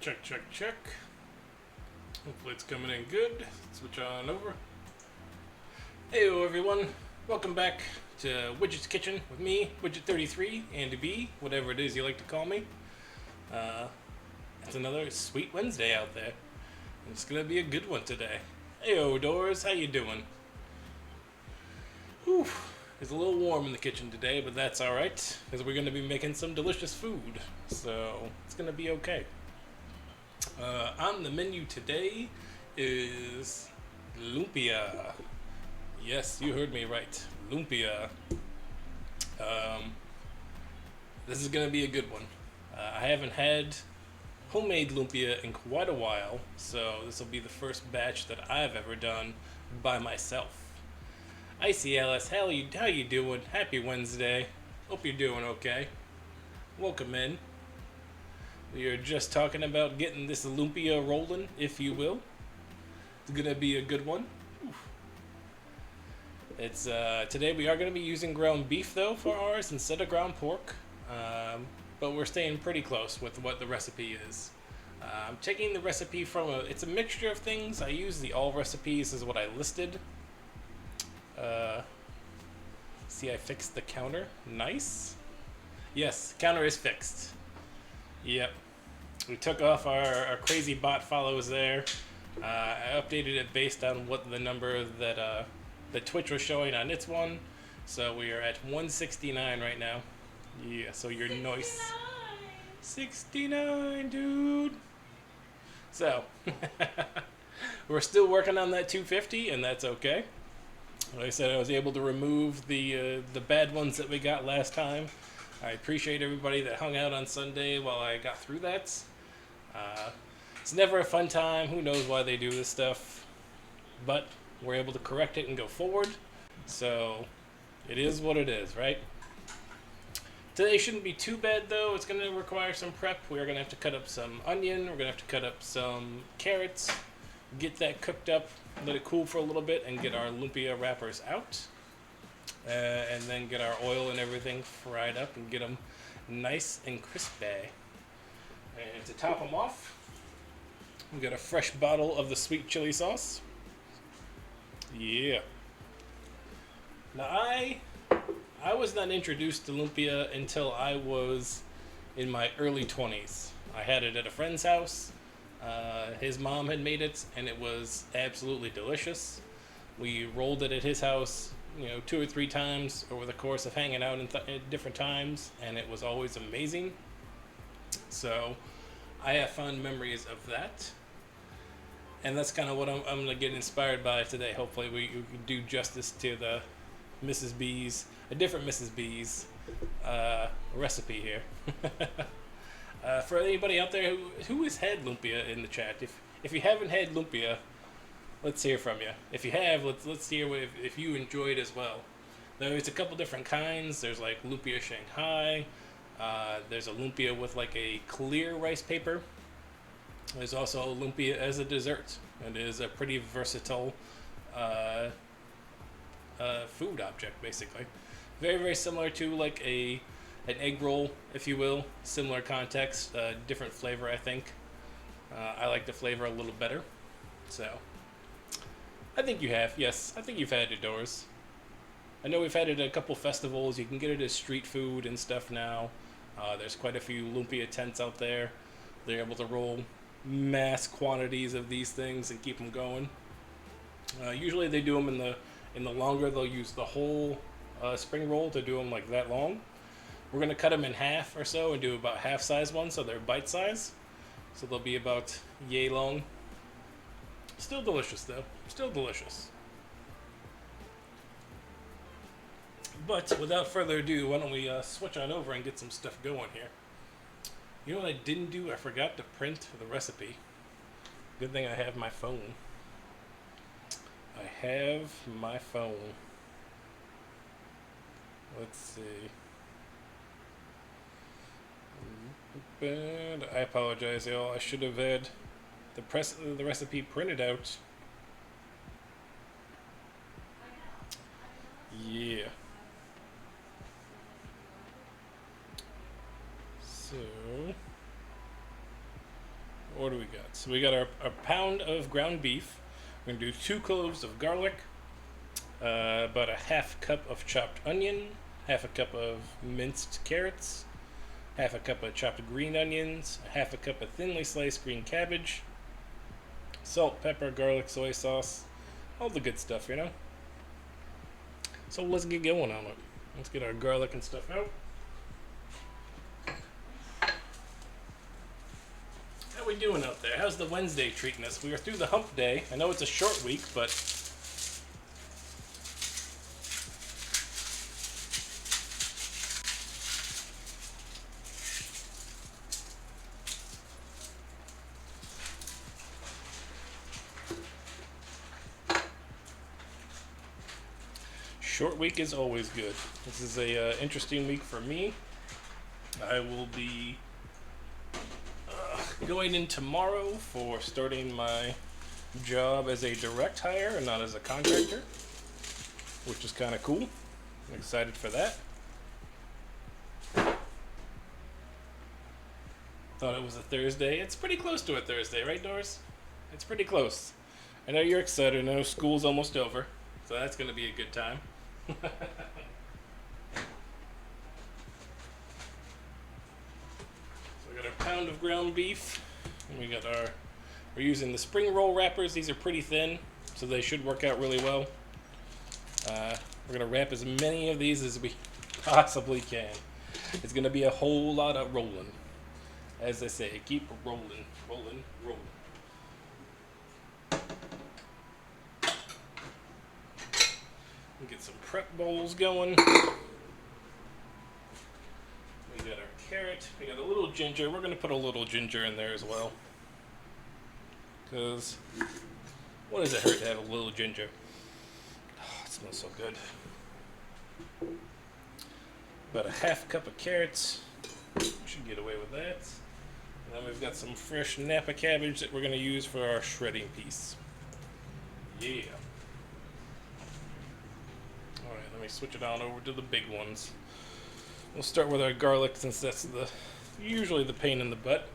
Check, check, check. Hopefully it's coming in good. Switch on over. Heyo everyone, welcome back to Widget's Kitchen with me, Widget33, and B, whatever it is you like to call me. It's another sweet Wednesday out there. And it's gonna be a good one today. Heyo Doors, how you doing? Whew, it's a little warm in the kitchen today, but that's alright, because we're gonna be making some delicious food, so it's gonna be okay. On the menu today is Lumpia. Yes, you heard me right. Lumpia. This is going to be a good one. I haven't had homemade lumpia in quite a while, so this will be the first batch that I've ever done by myself. Icy Alice, how you doing? Happy Wednesday. Hope you're doing okay. Welcome in. We are just talking about getting this lumpia rolling, if you will. It's gonna be a good one. Oof. It's today we are gonna be using ground beef though for ours instead of ground pork, but we're staying pretty close with what the recipe is. I'm taking the recipe from it's a mixture of things. I use the all recipes is what I listed. See, I fixed the counter. Nice. Yes, counter is fixed. Yep. We took off our crazy bot follows there. I updated it based on what the number that Twitch was showing on its one. So we are at 169 right now. Yeah, so you're nice. 69, dude. So, we're still working on that 250, and that's okay. Like I said, I was able to remove the bad ones that we got last time. I appreciate everybody that hung out on Sunday while I got through that. It's never a fun time. Who knows why they do this stuff. But we're able to correct it and go forward. So it is what it is, right? Today shouldn't be too bad though. It's going to require some prep. We're going to have to cut up some onion. We're going to have to cut up some carrots. Get that cooked up. Let it cool for a little bit and get our lumpia wrappers out. And then get our oil and everything fried up and get them nice and crispy. And to top them off, we got a fresh bottle of the sweet chili sauce. Yeah. Now I was not introduced to lumpia until I was in my early 20s. I had it at a friend's house. His mom had made it, and it was absolutely delicious. We rolled it at his house, 2 or 3 times over the course of hanging out at different times, and it was always amazing. So I have fond memories of that, and that's kind of what I'm going to get inspired by today. Hopefully we do justice to the Mrs. B's, a different Mrs. B's recipe here. For anybody out there who has had lumpia in the chat, if you haven't had lumpia, let's hear from you. If you have, let's hear if you enjoyed as well. There's a couple different kinds. There's like lumpia Shanghai. There's a lumpia with like a clear rice paper. There's also lumpia as a dessert. It is a pretty versatile food object, basically. Very, very similar to like an egg roll, if you will. Similar context, different flavor, I think. I like the flavor a little better. So I think you have, yes. I think you've had it doors. I know we've had it at a couple festivals. You can get it as street food and stuff now. There's quite a few lumpia tents out there. They're able to roll mass quantities of these things and keep them going. Usually they do them in the longer. They'll use the whole spring roll to do them like that long. We're going to cut them in half or so and do about half size ones so they're bite size. So they'll be about yay long. Still delicious though. Still delicious. But without further ado, why don't we switch on over and get some stuff going here. You know what I didn't do? I forgot to print the recipe. Good thing I have my phone. I have my phone. Let's see. Bad. I apologize, y'all. I should have had the recipe printed out. Yeah. So what do we got? So we got our pound of ground beef. We're going to do 2 cloves of garlic, about a half cup of chopped onion, half a cup of minced carrots, half a cup of chopped green onions, half a cup of thinly sliced green cabbage, salt, pepper, garlic, soy sauce, all the good stuff, you know? So let's get going on it. Let's get our garlic and stuff out. How we doing out there? How's the Wednesday treating us? We are through the hump day. I know it's a short week, but short week is always good. This is a interesting week for me. I will be going in tomorrow for starting my job as a direct hire and not as a contractor, which is kind of cool. I'm excited for that. Thought it was a Thursday. It's pretty close to a Thursday, right, Doris? It's pretty close. I know you're excited. I know school's almost over, so that's going to be a good time. So we got our pound of ground beef, and we're using the spring roll wrappers. These are pretty thin, so they should work out really well. We're gonna wrap as many of these as we possibly can. It's gonna be a whole lot of rolling. As they say, keep rolling, rolling, rolling. We'll get some prep bowls going. We got our carrot. We got a little ginger. We're going to put a little ginger in there as well. Because what does it hurt to have a little ginger? Oh, it smells so good. About a half cup of carrots. We should get away with that. And then we've got some fresh Napa cabbage that we're going to use for our shredding piece. Yeah. Alright, let me switch it on over to the big ones. We'll start with our garlic since that's usually the pain in the butt.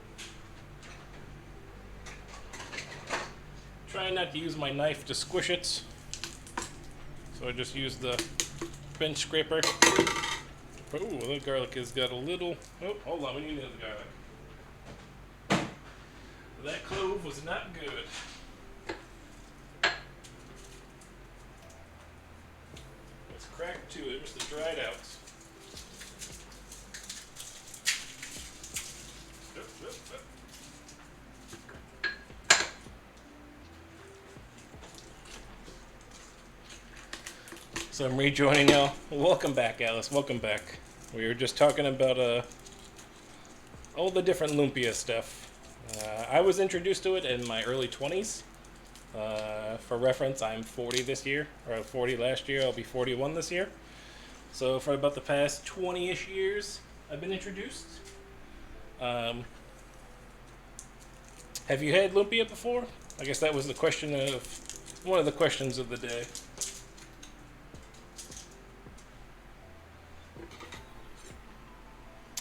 Try not to use my knife to squish it. So I just use the bench scraper. Oh, the garlic has got a little... Oh, hold on, we need the garlic. That clove was not good. It's cracked too, it was the dried out. So I'm rejoining y'all. Welcome back, Alice. Welcome back. We were just talking about all the different Lumpia stuff. I was introduced to it in my early 20s. For reference, I'm 40 this year, or 40 last year. I'll be 41 this year. So for about the past 20-ish years, I've been introduced. Have you had Lumpia before? I guess that was the question one of the questions of the day.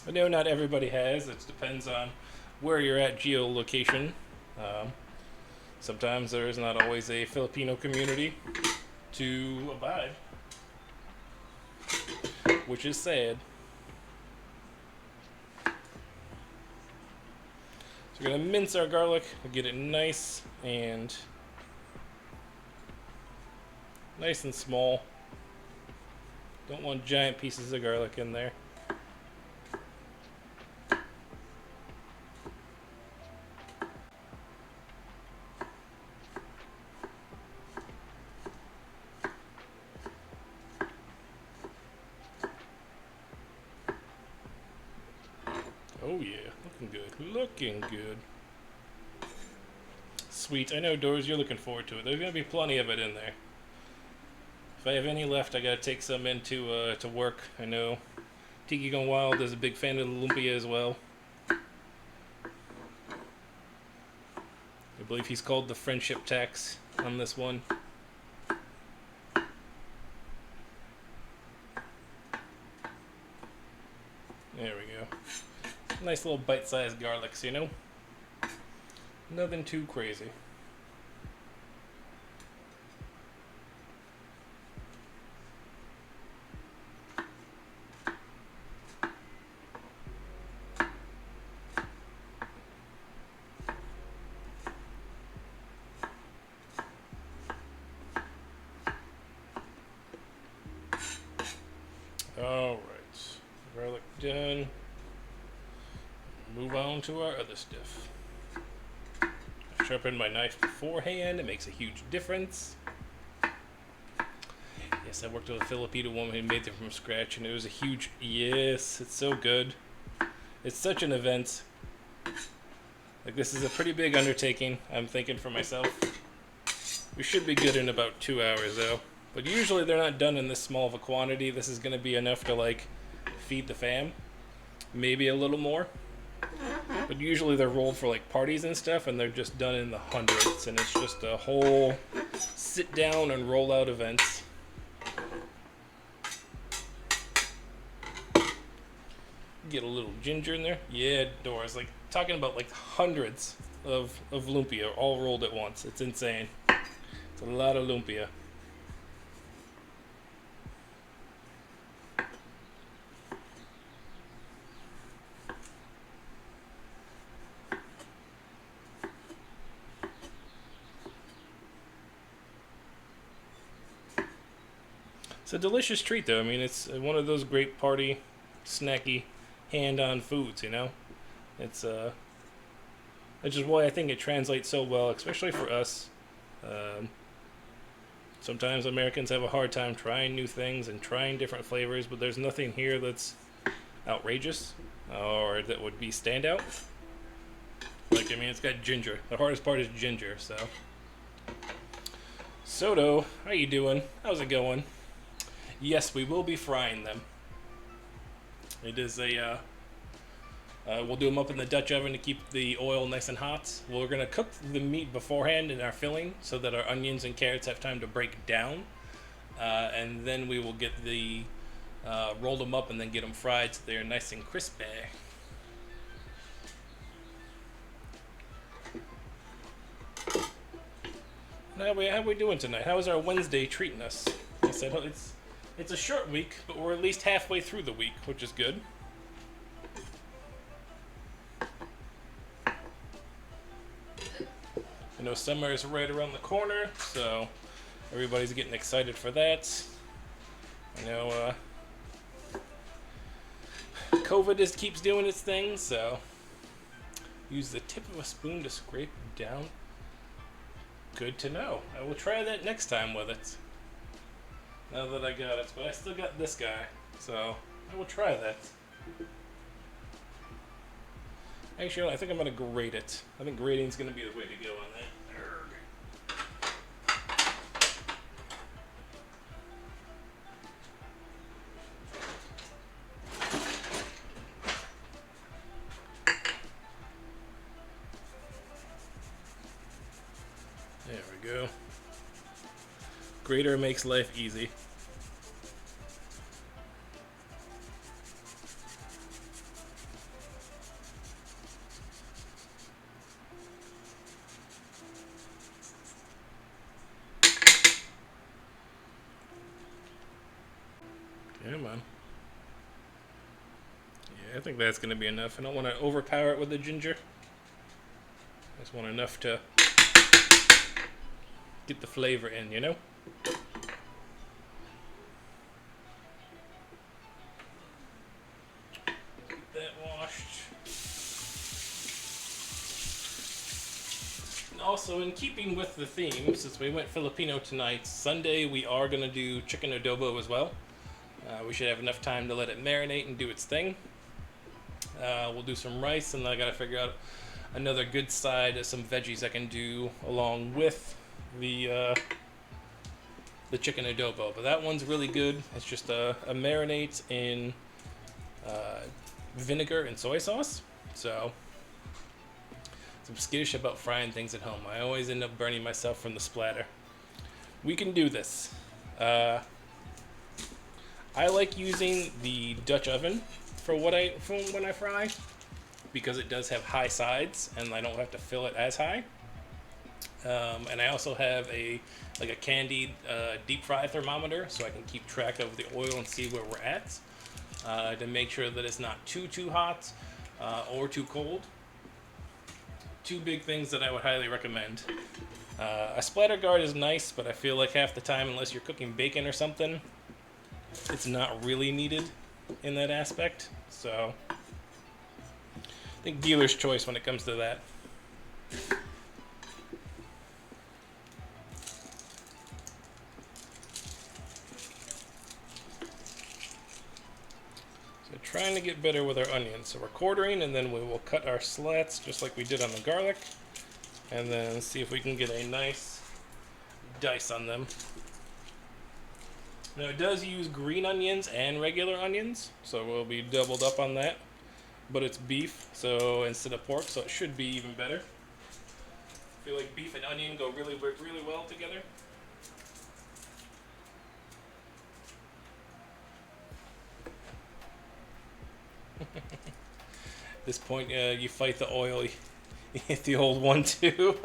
I know not everybody has. It depends on where you're at geolocation. Sometimes there is not always a Filipino community to abide, which is sad. So we're going to mince our garlic and get it nice and small. Don't want giant pieces of garlic in there. Oh yeah, looking good. Looking good. Sweet. I know, Doors, you're looking forward to it. There's going to be plenty of it in there. If I have any left, I got to take some into to work. I know Tiki Gone Wild is a big fan of the Lumpia as well. I believe he's called the friendship tax on this one. There we go. Nice little bite-sized garlics, you know? Nothing too crazy. Alright, garlic done. Move on to our other stuff. I sharpened my knife beforehand, it makes a huge difference. Yes, I worked with a Filipino woman who made them from scratch, and it was a huge, yes, it's so good. It's such an event. Like, this is a pretty big undertaking, I'm thinking for myself. We should be good in about 2 hours, though. But usually they're not done in this small of a quantity. This is going to be enough to, like, feed the fam. Maybe a little more. But usually they're rolled for, like, parties and stuff, and they're just done in the hundreds. And it's just a whole sit down and roll out event. Get a little ginger in there. Yeah, Doris. Like, talking about, like, hundreds of lumpia all rolled at once. It's insane. It's a lot of lumpia. It's a delicious treat, though. I mean, it's one of those great party, snacky, hand-on foods, you know? It's which is why I think it translates so well, especially for us. Sometimes Americans have a hard time trying new things and trying different flavors, but there's nothing here that's outrageous or that would be standout. Like, I mean, it's got ginger. The hardest part is ginger, so. Soto, how you doing? How's it going? Yes, we will be frying them. It is a, we'll do them up in the Dutch oven to keep the oil nice and hot. We're going to cook the meat beforehand in our filling so that our onions and carrots have time to break down. And then we will get the, roll them up and then get them fried so they're nice and crispy. How are we doing tonight? How is our Wednesday treating us? I said, it's a short week, but we're at least halfway through the week, which is good. I know summer is right around the corner, so everybody's getting excited for that. I know COVID just keeps doing its thing, so use the tip of a spoon to scrape down. Good to know. I will try that next time with it. Now that I got it, but I still got this guy, so I will try that. Actually, I think I'm going to grate it. I think grating is going to be the way to go on that. There we go. Grater makes life easy. Come on. Yeah, I think that's going to be enough. I don't want to overpower it with the ginger. I just want enough to get the flavor in, you know? Get that washed. And also, in keeping with the theme, since we went Filipino tonight, Sunday we are going to do chicken adobo as well. We should have enough time to let it marinate and do its thing. We'll do some rice, and I got to figure out another good side of some veggies I can do along with the chicken adobo. But that one's really good. It's just a marinade in vinegar and soy sauce. So I'm skittish about frying things at home. I always end up burning myself from the splatter. We can do this. I like using the Dutch oven for when I fry. because it does have high sides, and I don't have to fill it as high. And I also have a candied deep fry thermometer, so I can keep track of the oil and see where we're at, to make sure that it's not too hot or too cold. Two big things that I would highly recommend. A splatter guard is nice, but I feel like half the time, unless you're cooking bacon or something, it's not really needed in that aspect. So I think dealer's choice when it comes to that. So trying to get better with our onions. So we're quartering, and then we will cut our slats just like we did on the garlic, and then see if we can get a nice dice on them. Now it does use green onions and regular onions, so we'll be doubled up on that. But it's beef, so instead of pork, so it should be even better. I feel like beef and onion go really well together. At this point, you fight the oil, you hit the old one too.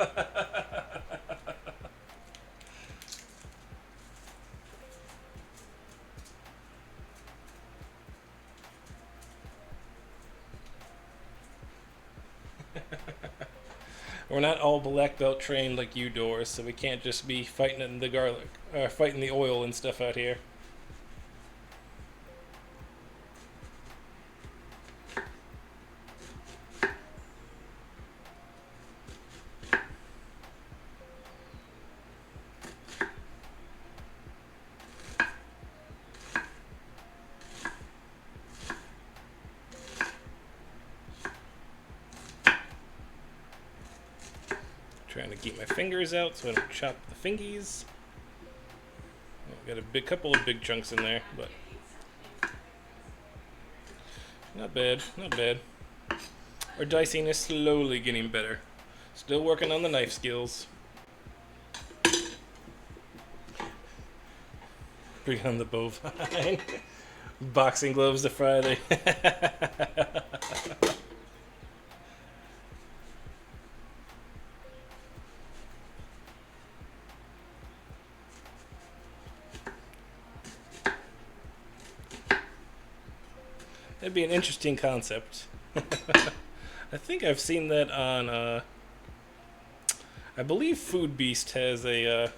We're not all black belt trained like you, Doris, so we can't just be fighting in the garlic, fighting the oil and stuff out here. Trying to keep my fingers out so I don't chop the fingies. I've got a couple of big chunks in there, but not bad, not bad. Our dicing is slowly getting better. Still working on the knife skills. Bring on the bovine. Boxing gloves to Friday. That'd be an interesting concept. I think I've seen that on, I believe Food Beast has a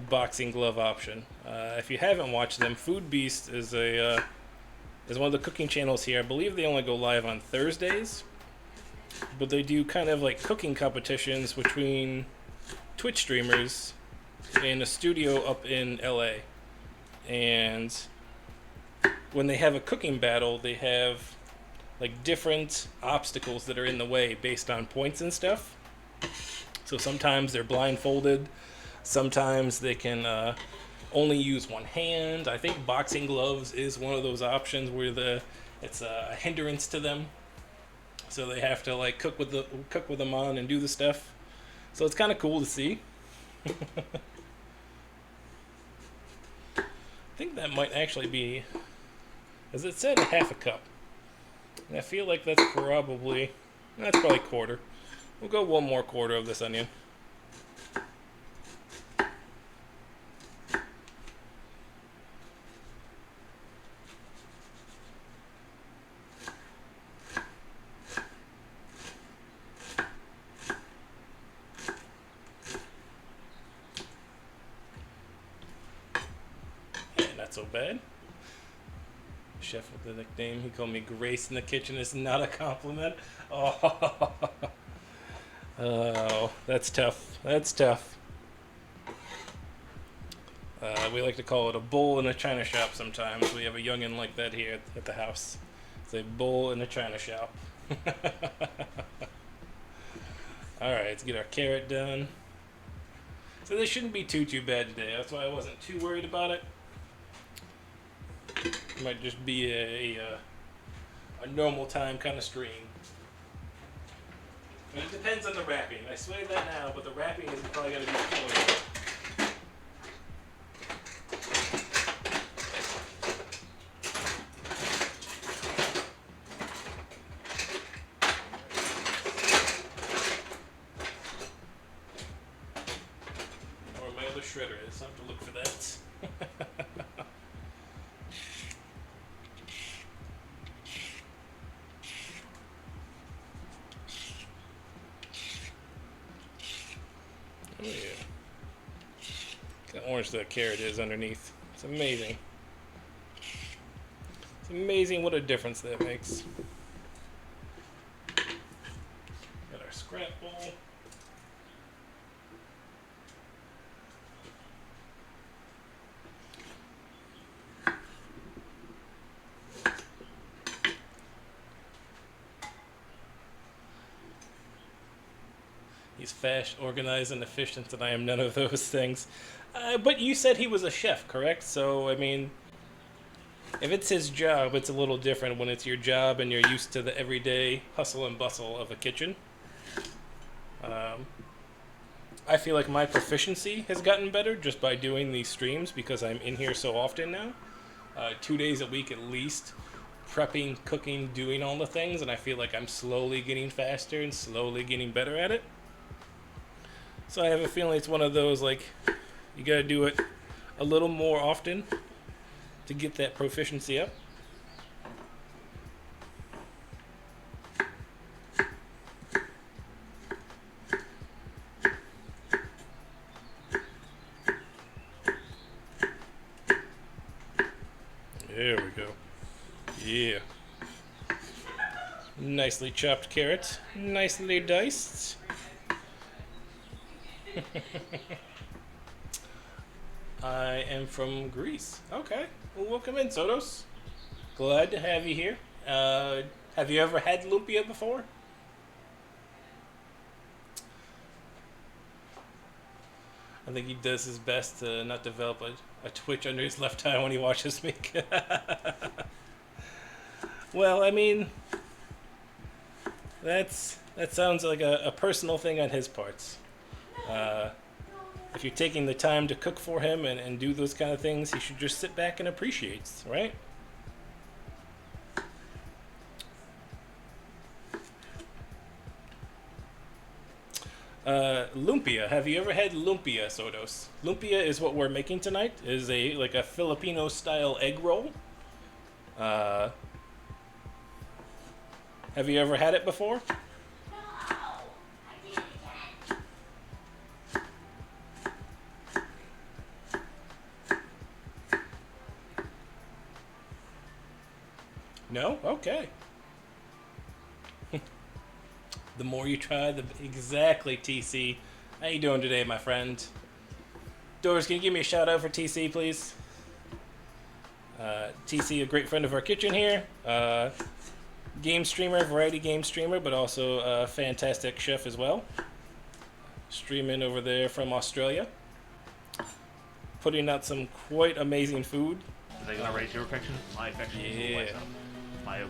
boxing glove option. If you haven't watched them, Food Beast is is one of the cooking channels here. I believe they only go live on Thursdays, but they do kind of like cooking competitions between Twitch streamers in a studio up in LA. And when they have a cooking battle, they have like different obstacles that are in the way based on points and stuff. So sometimes they're blindfolded, sometimes they can only use one hand. I think boxing gloves is one of those options where it's a hindrance to them, so they have to like cook with them on and do the stuff. So it's kind of cool to see. I think that might actually be, as it said, half a cup. And I feel like that's probably quarter. We'll go one more quarter of this onion. Yeah, not so bad. Chef with the nickname, he called me Grace in the kitchen is not a compliment. Oh, oh, that's tough. That's tough. We like to call it a bull in a china shop sometimes. We have a youngin' like that here at the house. It's a bull in a china shop. Alright, let's get our carrot done. So this shouldn't be too bad today. That's why I wasn't too worried about it. It might just be a normal time kind of stream. And it depends on the wrapping. I swear that now, but the wrapping is probably going to be killer. the shredder is. I have to look for that. Oh yeah. Look how orange that carrot is underneath. It's amazing. It's amazing what a difference that makes. Got our scrap bowl. He's fast, organized, and efficient, and I am none of those things. But you said he was a chef, correct? So, I mean, if it's his job, it's a little different when it's your job and you're used to the everyday hustle and bustle of a kitchen. I feel like my proficiency has gotten better just by doing these streams because I'm in here so often now. 2 days a week at least, prepping, cooking, doing all the things, and I feel like I'm slowly getting faster and slowly getting better at it. So I have a feeling it's one of those, like, you gotta do it a little more often to get that proficiency up. There we go. Yeah. Nicely chopped carrots. Nicely diced. I am from Greece. Okay. Well, welcome in, Sotos. Glad to have you here. Have you ever had lumpia before? I think he does his best to not develop a twitch under his left eye when he watches me. Well, I mean, that sounds like a personal thing on his parts. If you're taking the time to cook for him and do those kind of things, he should just sit back and appreciate, right? Lumpia. Have you ever had lumpia, Sotos? Lumpia is what we're making tonight. It is like a Filipino style egg roll. Have you ever had it before? No? Okay. The more you try, exactly, TC. How you doing today, my friend? Doris, can you give me a shout out for TC, please? TC, a great friend of our kitchen here. Game streamer, variety game streamer, but also a fantastic chef as well. Streaming over there from Australia. Putting out some quite amazing food. Are they gonna raise your affection? My affection is always up. My did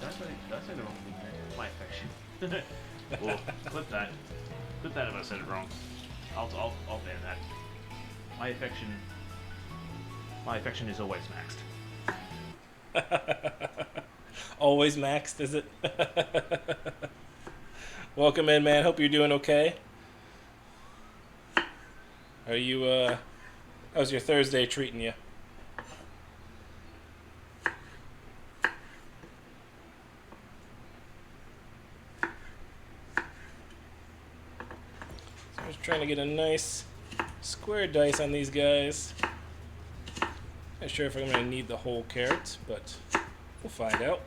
I say the wrong thing there? My affection. Well, clip that if I said it wrong. I'll ban that. My affection is always maxed. Always maxed, is it? Welcome in, man. Hope you're doing okay. Are you, how's your Thursday treating you? So I'm just trying to get a nice square dice on these guys. Not sure if I'm going to need the whole carrot, but we'll find out.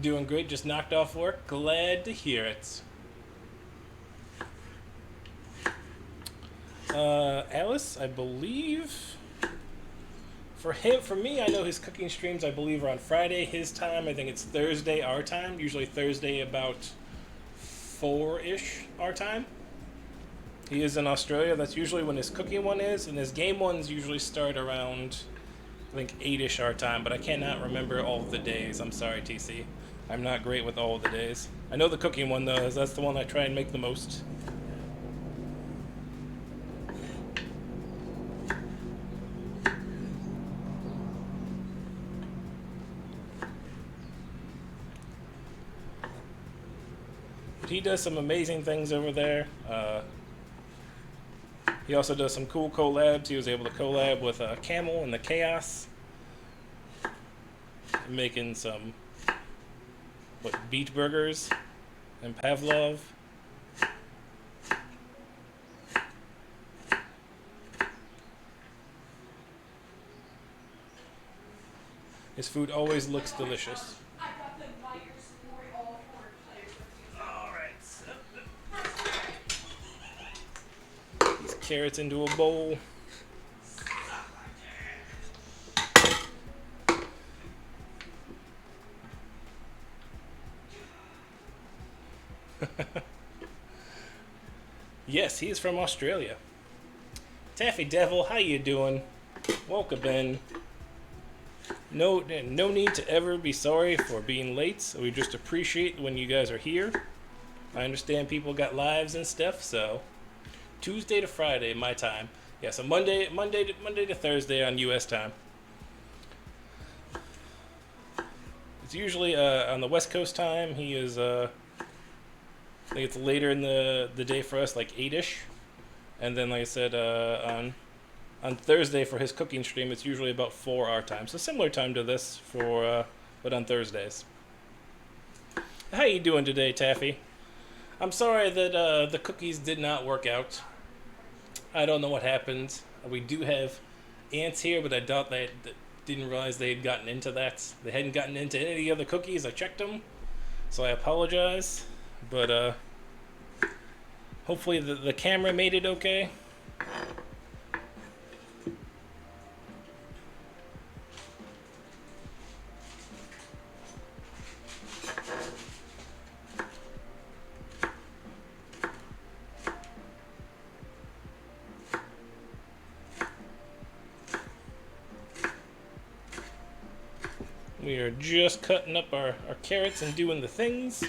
Doing great, just knocked off work. Glad to hear it. Alice, I believe for me, I know his cooking streams, I believe, are on Friday his time. I think it's Thursday our time. Usually Thursday about 4-ish our time. He is in Australia. That's usually when his cooking one is, and his game ones usually start around, I think, 8-ish our time, but I cannot remember all of the days. I'm sorry, TC. I'm not great with all of the days. I know the cooking one, though, is that's the one I try and make the most. he does some amazing things over there. He also does some cool collabs. He was able to collab with Camel and the Chaos, making some beet burgers and Pavlov. His food always looks delicious. These carrots into a bowl. Yes, he's from Australia. Taffy Devil, how you doing? Welcome in. No need to ever be sorry for being late. We just appreciate when you guys are here. I understand people got lives and stuff, so Tuesday to Friday, my time. Yeah, so Monday to Thursday on U.S. time. It's usually on the West Coast time. He is I think it's later in the day for us, like 8ish, and then like I said on Thursday for his cooking stream, it's usually about 4 our time. So similar time to this for but on Thursdays. How you doing today, Taffy? I'm sorry that the cookies did not work out. I don't know what happened. We do have ants here, but I doubt they didn't realize they had gotten into that. They hadn't gotten into any of the other cookies. I checked them, so I apologize. But hopefully the camera made it okay. We are just cutting up our carrots and doing the things.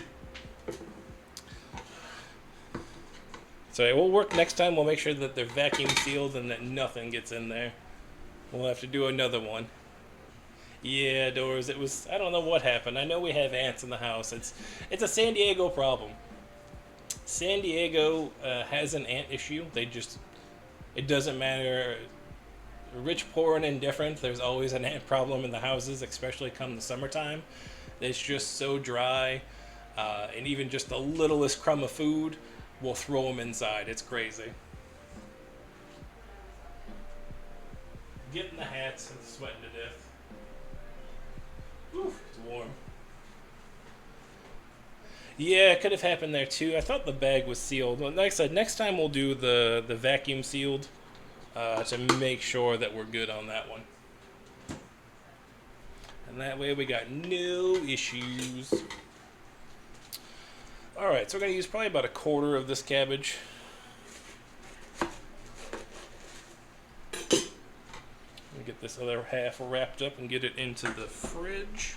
So we'll work next time. We'll make sure that they're vacuum sealed and that nothing gets in there. We'll have to do another one. Yeah, Doors, it was, I don't know what happened. I know we have ants in the house. It's a San Diego problem. San Diego has an ant issue. It doesn't matter. Rich, poor, and indifferent, there's always an ant problem in the houses, especially come the summertime. It's just so dry, and even just the littlest crumb of food will throw them inside. It's crazy. Getting the hats and sweating to death. Oof, it's warm. Yeah, it could have happened there too. I thought the bag was sealed. Well, like I said, next time we'll do the vacuum sealed. To make sure that we're good on that one. And that way we got no issues. Alright, so we're going to use probably about 1/4 of this cabbage. Let me get this other half wrapped up and get it into the fridge.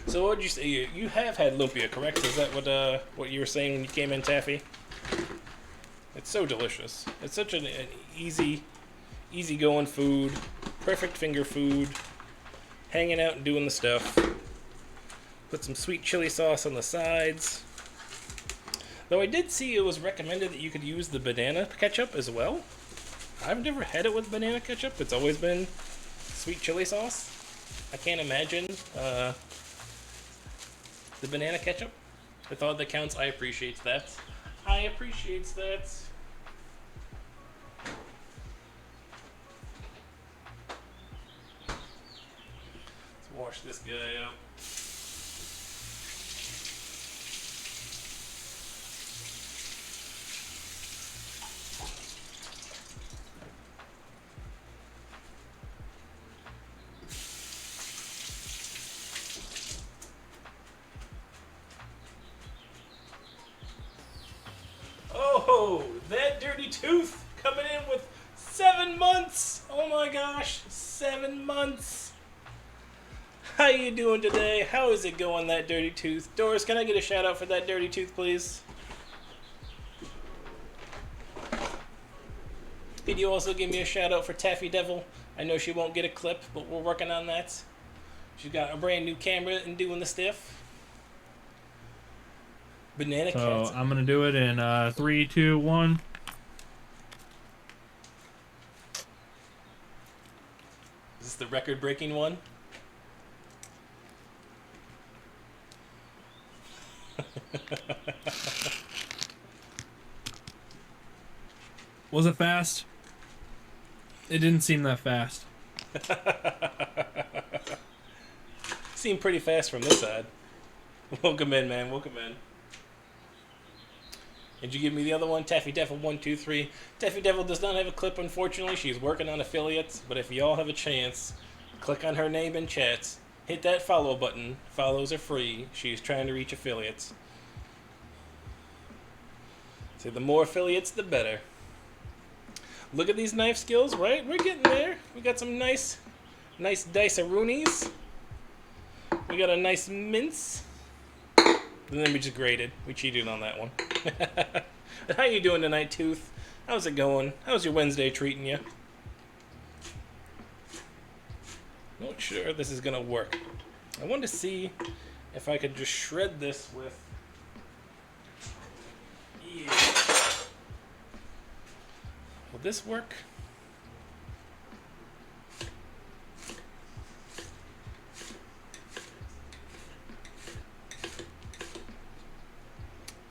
So what did you say? You have had lumpia, correct? Is that what you were saying when you came in, Taffy? It's so delicious. It's such an easy going food. Perfect finger food. Hanging out and doing the stuff. Put some sweet chili sauce on the sides. Though I did see it was recommended that you could use the banana ketchup as well. I've never had it with banana ketchup. It's always been sweet chili sauce. I can't imagine the banana ketchup. With all that counts, I appreciate that. I appreciate that. Let's wash this guy up. Oh, that dirty tooth coming in with 7 months. Oh my gosh, 7 months. How you doing today? How is it going, that dirty tooth? Doris, can I get a shout out for that dirty tooth, please? Could you also give me a shout out for Taffy Devil? I know she won't get a clip, but we're working on that. She's got a brand new camera and doing the stuff. Banana So cats. I'm gonna do it in 3, 2, 1. Is this the record-breaking one? Was it fast? It didn't seem that fast. Seemed pretty fast from this side. Welcome in, man. Welcome in. Did you give me the other one? Taffy Devil 123. Taffy Devil does not have a clip, unfortunately. She's working on affiliates. But if y'all have a chance, click on her name in chats. Hit that follow button. Follows are free. She's trying to reach affiliates. So the more affiliates, the better. Look at these knife skills, right? We're getting there. We got some nice dice-a-roonies. We got a nice mince. And then we just graded. We cheated on that one. How you doing tonight, Tooth? How's it going? How's your Wednesday treating you? Not sure this is gonna work. I wanted to see if I could just shred this with... Yeah. Will this work?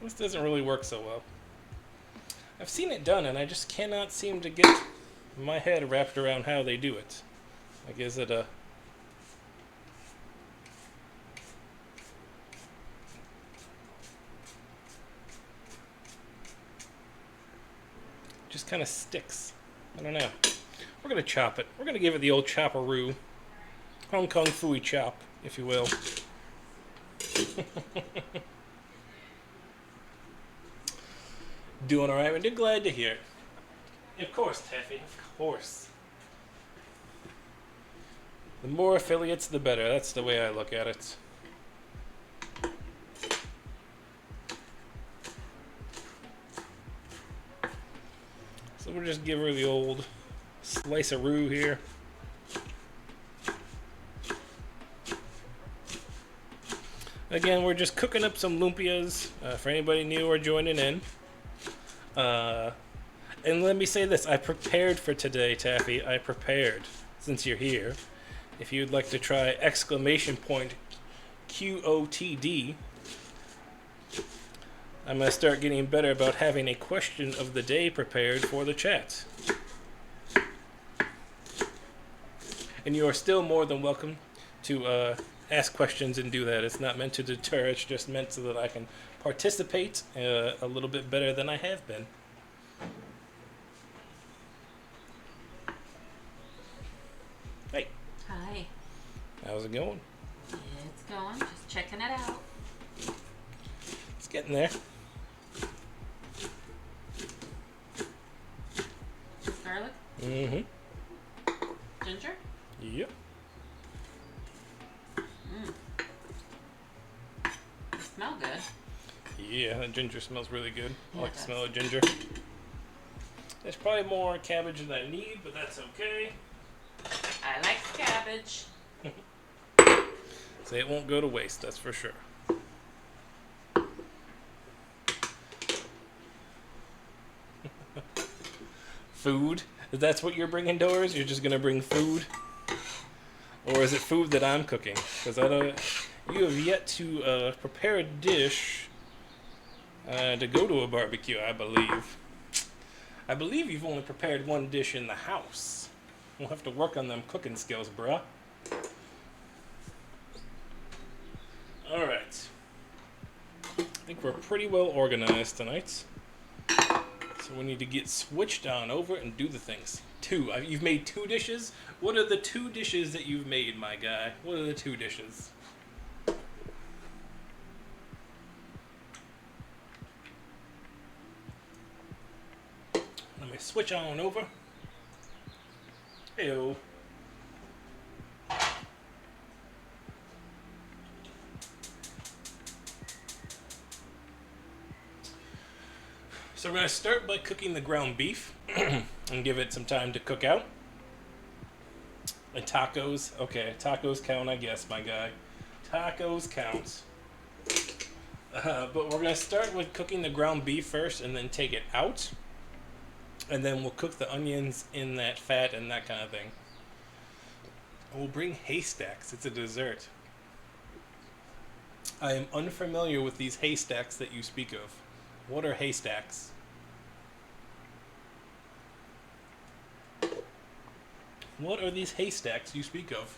This doesn't really work so well. I've seen it done, and I just cannot seem to get my head wrapped around how they do it. Like, is it a... just kind of sticks. I don't know. We're going to chop it. We're going to give it the old chopperoo. Hong Kong Fooey chop, if you will. Doing alright, we're glad to hear it. Of course, Taffy, of course. The more affiliates, the better. That's the way I look at it. So we'll just give her the old slice-a-roo here. Again, we're just cooking up some lumpias for anybody new or joining in. And let me say this, I prepared for today, Taffy. I prepared, since you're here. If you'd like to try exclamation point qotd, I'm going to start getting better about having a question of the day prepared for the chat. And you are still more than welcome to ask questions and do that. It's not meant to deter, it's just meant so that I can participate a little bit better than I have been. Hey. Hi. How's it going? It's going. Just checking it out. It's getting there. Garlic? Mm-hmm. Ginger? Yep. They smell good. Yeah, that ginger smells really good. I Yeah, like it the does. smell of ginger. There's probably more cabbage than I need, but that's okay. I like cabbage. So it won't go to waste, that's for sure. Food? If that's what you're bringing doors, you're just gonna bring food? Or is it food that I'm cooking? Because I don't. You have yet to prepare a dish to go to a barbecue, I believe. I believe you've only prepared one dish in the house. We'll have to work on them cooking skills, bruh. Alright. I think we're pretty well organized tonight. So we need to get switched on over and do the things. Two. You've made two dishes? What are the two dishes that you've made, my guy? What are the two dishes? Let me switch on over. Heyo. So we're going to start by cooking the ground beef and give it some time to cook out. And tacos. Okay, tacos count, I guess, my guy. Tacos count. But we're gonna start with cooking the ground beef first, and then take it out, and then we'll cook the onions in that fat and that kind of thing. We'll bring haystacks. It's a dessert. I am unfamiliar with these haystacks that you speak of. What are haystacks? What are these haystacks you speak of?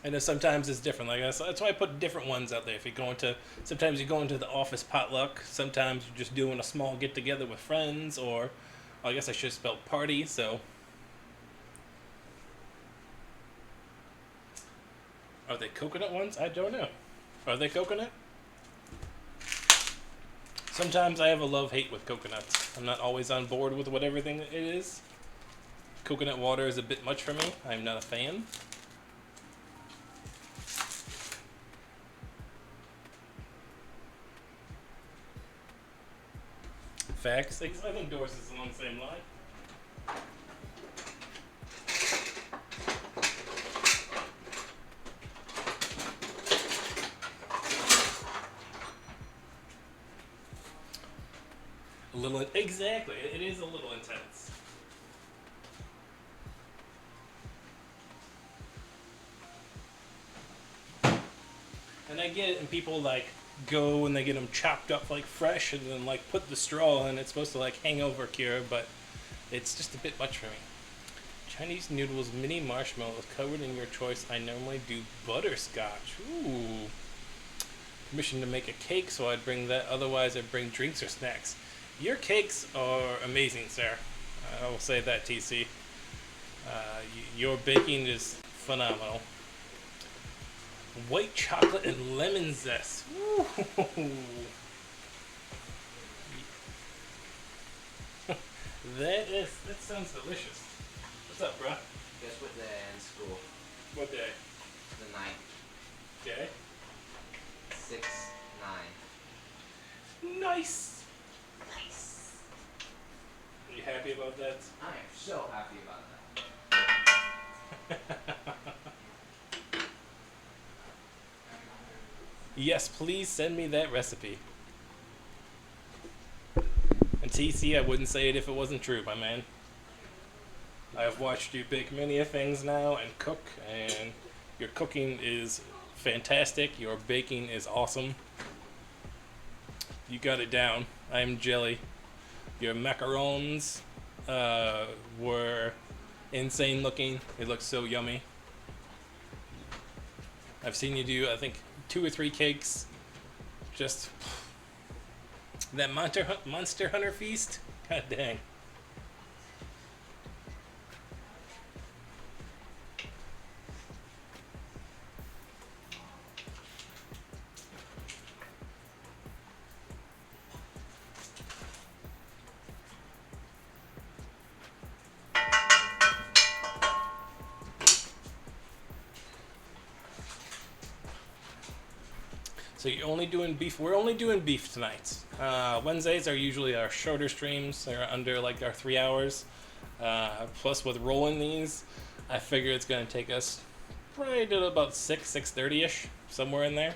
I know sometimes it's different. Like that's why I put different ones out there. If you go into, sometimes you go into the office potluck. Sometimes you're just doing a small get together with friends, or I guess I should spell party. So, are they coconut ones? I don't know. Are they coconut? Sometimes I have a love-hate with coconuts. I'm not always on board with what everything it is. Coconut water is a bit much for me. I'm not a fan. Facts. I think Doris is along the same line. A little, exactly. It is a little intense. And I get it, and people like go and they get them chopped up like fresh, and then like put the straw in. It's supposed to like hangover cure, but it's just a bit much for me. Chinese noodles, mini marshmallows covered in your choice. I normally do butterscotch. Ooh. Permission to make a cake, so I'd bring that. Otherwise, I'd bring drinks or snacks. Your cakes are amazing, sir. I will say that, TC. Your baking is phenomenal. White chocolate and lemon zest. Ooh. That sounds delicious. What's up, bruh? Guess what day in school? What day? The 9th. Okay. 6/9. Nice. Nice. Are you happy about that? I am so happy about that. Yes, please send me that recipe. And TC, I wouldn't say it if it wasn't true, my man. I have watched you bake many of things now and cook, and your cooking is fantastic. Your baking is awesome. You got it down. I am jelly. Your macarons were insane looking. They look so yummy. I've seen you do, I think, 2 or 3 cakes. Just that Monster Hunter feast. God dang. So you're only doing beef. We're only doing beef tonight. Wednesdays are usually our shorter streams. They're under like our 3 hours. Plus with rolling these, I figure it's going to take us probably to about 6:30ish, somewhere in there.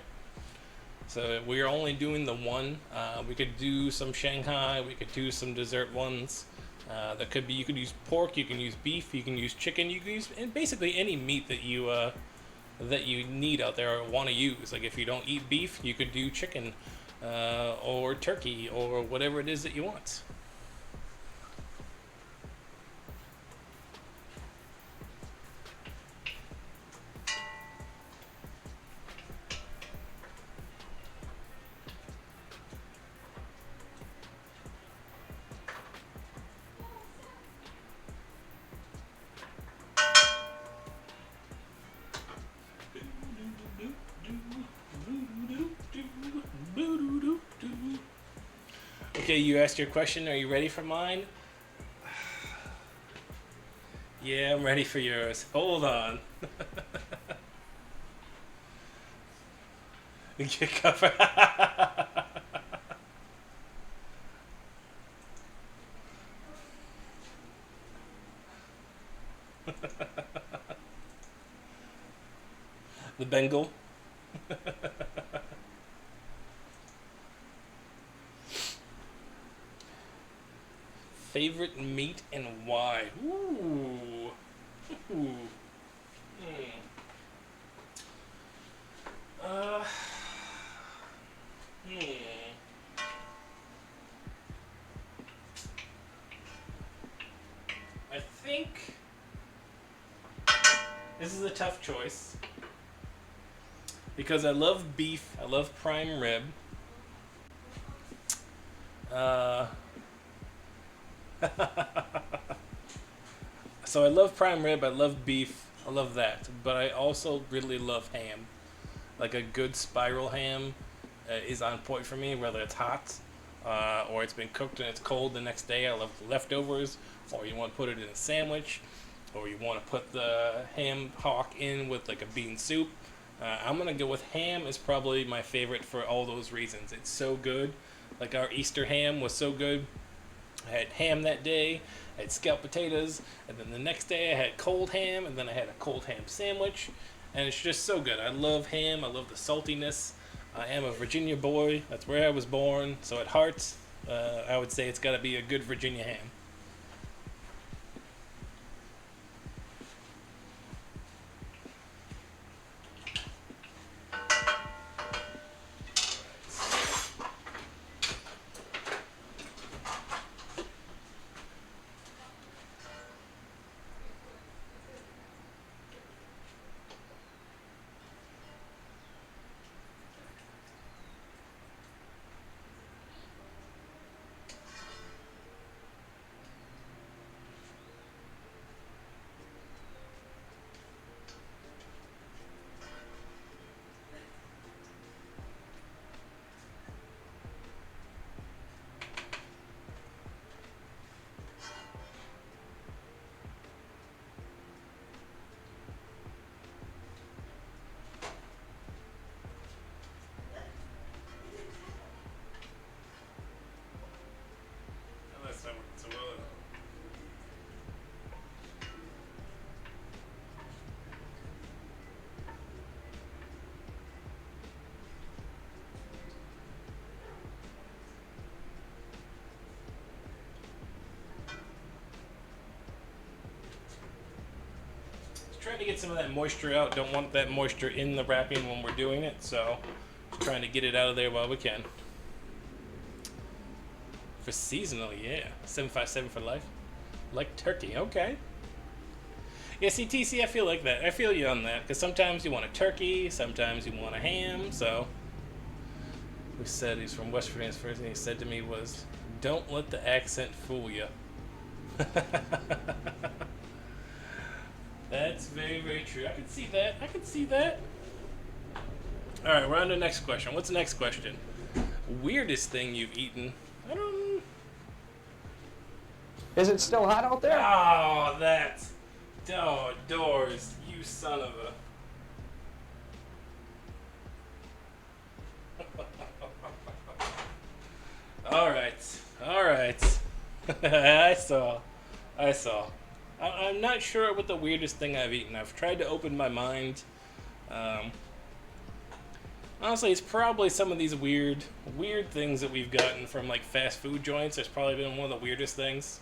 So we are only doing the one. We could do some Shanghai. We could do some dessert ones. That could be, you could use pork, you can use beef, you can use chicken, you can use and basically any meat that you need out there or want to use. Like if you don't eat beef, you could do chicken or turkey or whatever it is that you want. Okay, you asked your question. Are you ready for mine? Yeah, I'm ready for yours. Hold on. Get covered. The Bengal. Favorite meat and why? Ooh. Ooh. Hmm. Uh. Hmm. I think this is a tough choice because I love beef. I love prime rib. Uh, so I love prime rib. I love beef. I love that. But I also really love ham. Like a good spiral ham is on point for me, whether it's hot or it's been cooked and it's cold the next day. I love the leftovers, or you want to put it in a sandwich, or you want to put the ham hock in with like a bean soup. I'm gonna go with ham is probably my favorite for all those reasons. It's so good. Like our Easter ham was so good. I had ham that day, I had scalloped potatoes, and then the next day I had cold ham, and then I had a cold ham sandwich, and it's just so good. I love ham, I love the saltiness. I am a Virginia boy, that's where I was born, so at heart, I would say it's got to be a good Virginia ham. That's not working so well. Trying to get some of that moisture out. Don't want that moisture in the wrapping when we're doing it, so trying to get it out of there while we can. For seasonal, yeah. 757 for life. Like turkey, okay. Yeah, see, TC, I feel like that. I feel you on that, because sometimes you want a turkey, sometimes you want a ham, so. Who said he's from West Virginia? First thing he said to me was, don't let the accent fool you. That's very, very true. I can see that. I can see that. All right, we're on to the next question. What's the next question? Weirdest thing you've eaten? I don't. Is it still hot out there? Oh, that's. Oh, doors. You son of a. All right. All right. I saw. I'm not sure what the weirdest thing I've eaten. I've tried to open my mind. Honestly, it's probably some of these weird things that we've gotten from like fast food joints. It's probably been one of the weirdest things.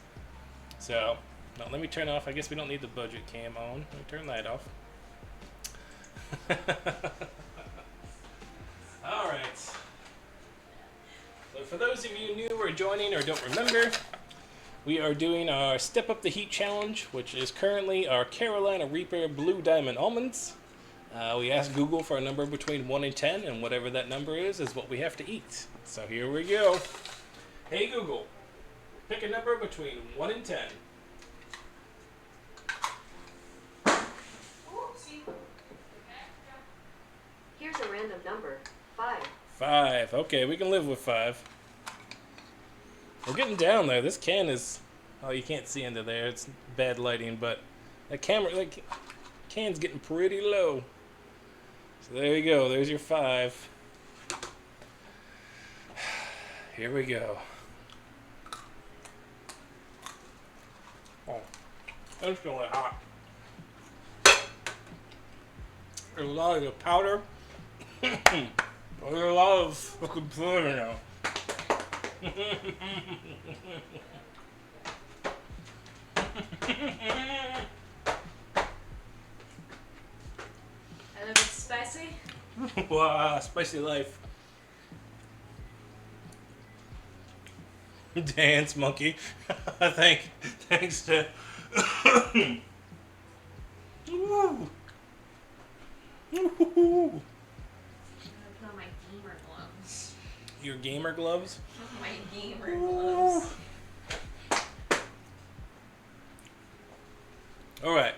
So, now let me turn off. I guess we don't need the budget cam on. Let me turn that off. All right. So for those of you new or joining or don't remember, we are doing our Step Up the Heat Challenge, which is currently our Carolina Reaper Blue Diamond Almonds. We asked Google for a number between 1 and 10, and whatever that number is what we have to eat. So here we go. Hey Google, pick a number between 1 and 10. Here's a random number. 5. 5. Okay, we can live with 5. We're getting down there. This can is... Oh, you can't see into there. It's bad lighting, but that camera... Like, can's getting pretty low. So there you go. There's your 5. Here we go. Oh, that's really hot. There's a lot of the powder. There's a lot of fucking flavor now. I love it spicy. Wow, spicy life. Dance monkey. Thanks to. Woo. Woo. I put on my gamer gloves. Your gamer gloves. My gamer gloves. All right.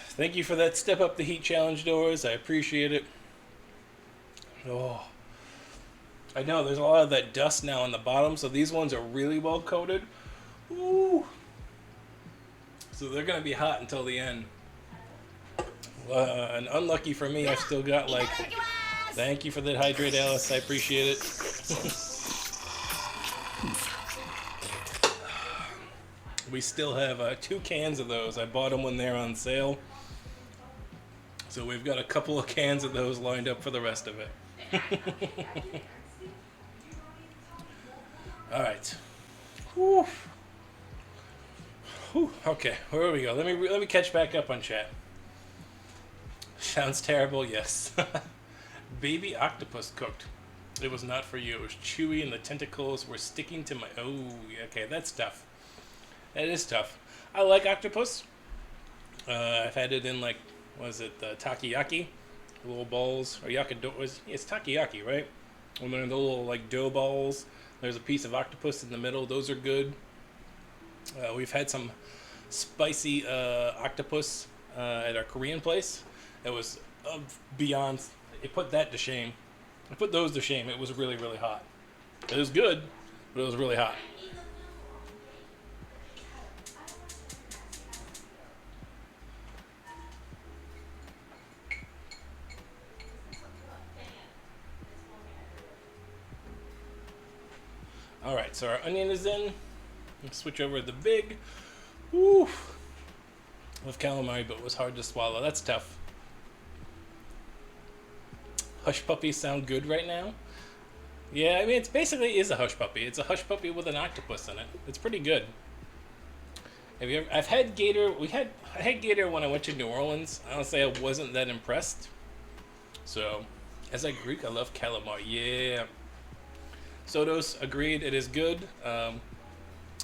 Thank you for that step up the heat challenge, Doors. I appreciate it. Oh, I know there's a lot of that dust now on the bottom, so these ones are really well coated. Ooh. So they're gonna be hot until the end. And unlucky for me, I've still got like. Thank you for that hydrate, Alice. I appreciate it. We still have 2 cans of those. I bought them when they're on sale. So we've got a couple of cans of those lined up for the rest of it. All right. Whew. Whew. Okay, where we go? Let me catch back up on chat. Sounds terrible. Yes. Baby octopus cooked. It was not for you. It was chewy and the tentacles were sticking to my. Oh, okay, that's tough. That is tough. I like octopus. I've had it in like, what is it, takoyaki, little balls, or yakido. It's takoyaki, right? When they're the little like dough balls, there's a piece of octopus in the middle. Those are good. We've had some spicy octopus at our Korean place. It was beyond. It put that to shame. I put those to shame. It was really, really hot. It was good, but it was really hot. All right, so our onion is in. Let's switch over to the big. Woo! Love calamari, but it was hard to swallow. That's tough. Hush puppies sound good right now. Yeah, I mean, it's basically is a hush puppy. It's a hush puppy with an octopus in it. It's pretty good. Have you ever? I've had gator. I had gator when I went to New Orleans. Honestly, I wasn't that impressed. So, as a Greek, I love calamari. Yeah. Sodos, agreed, it is good.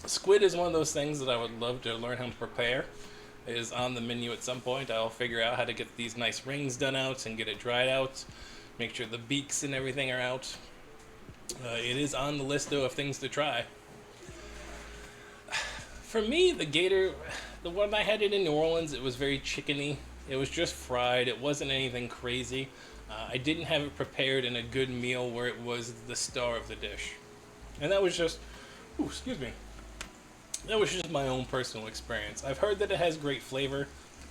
Squid is one of those things that I would love to learn how to prepare. It is on the menu at some point. I'll figure out how to get these nice rings done out and get it dried out. Make sure the beaks and everything are out. It is on the list, though, of things to try. For me, the gator, the one I had it in New Orleans, it was very chickeny. It was just fried. It wasn't anything crazy. I didn't have it prepared in a good meal where it was the star of the dish. And that was just, excuse me. That was just my own personal experience. I've heard that it has great flavor.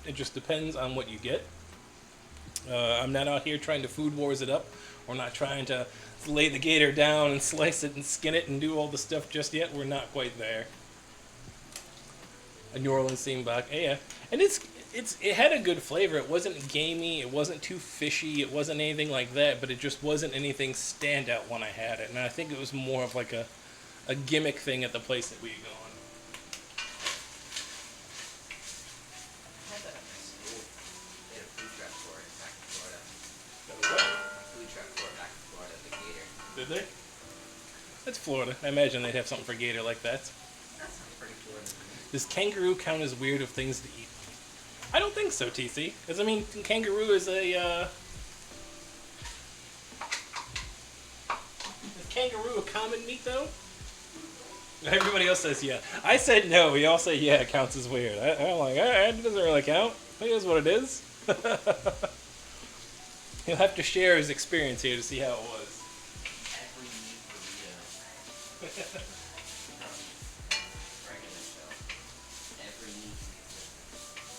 It just depends on what you get. I'm not out here trying to food wars it up. We're not trying to lay the gator down and slice it and skin it and do all the stuff just yet. We're not quite there. A New Orleans theme back. Yeah. And it had a good flavor. It wasn't gamey. It wasn't too fishy. It wasn't anything like that. But it just wasn't anything standout when I had it. And I think it was more of like a gimmick thing at the place that we go on. I had that at my school. They had a food truck for it back in Florida. Food truck for it back in Florida, the gator. Did they? That's Florida. I imagine they'd have something for gator like that. That sounds pretty Florida to me. Does kangaroo count as weird of things to eat? I don't think so, TC. Because, I mean, kangaroo is a, Is kangaroo a common meat, though? Everybody else says yeah. I said no. We all say yeah, it counts as weird. I'm like, alright, it doesn't really count. It is what it is. He'll have to share his experience here to see how it was. Every meat burrito. Regular show. Every meat in existence.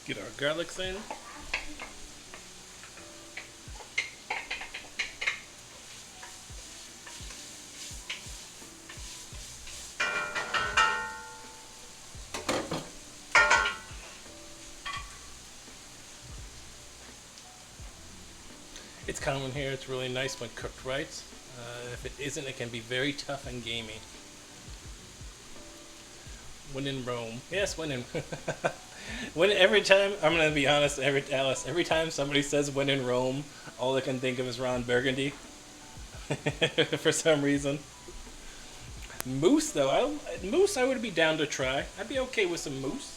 Get our garlics in. It's common here. It's really nice when cooked right. If it isn't, it can be very tough and gamey. When in Rome. Yes, when in... when every time, I'm going to be honest, every time somebody says when in Rome, all I can think of is Ron Burgundy. For some reason. Moose, though. Moose I would be down to try. I'd be okay with some moose.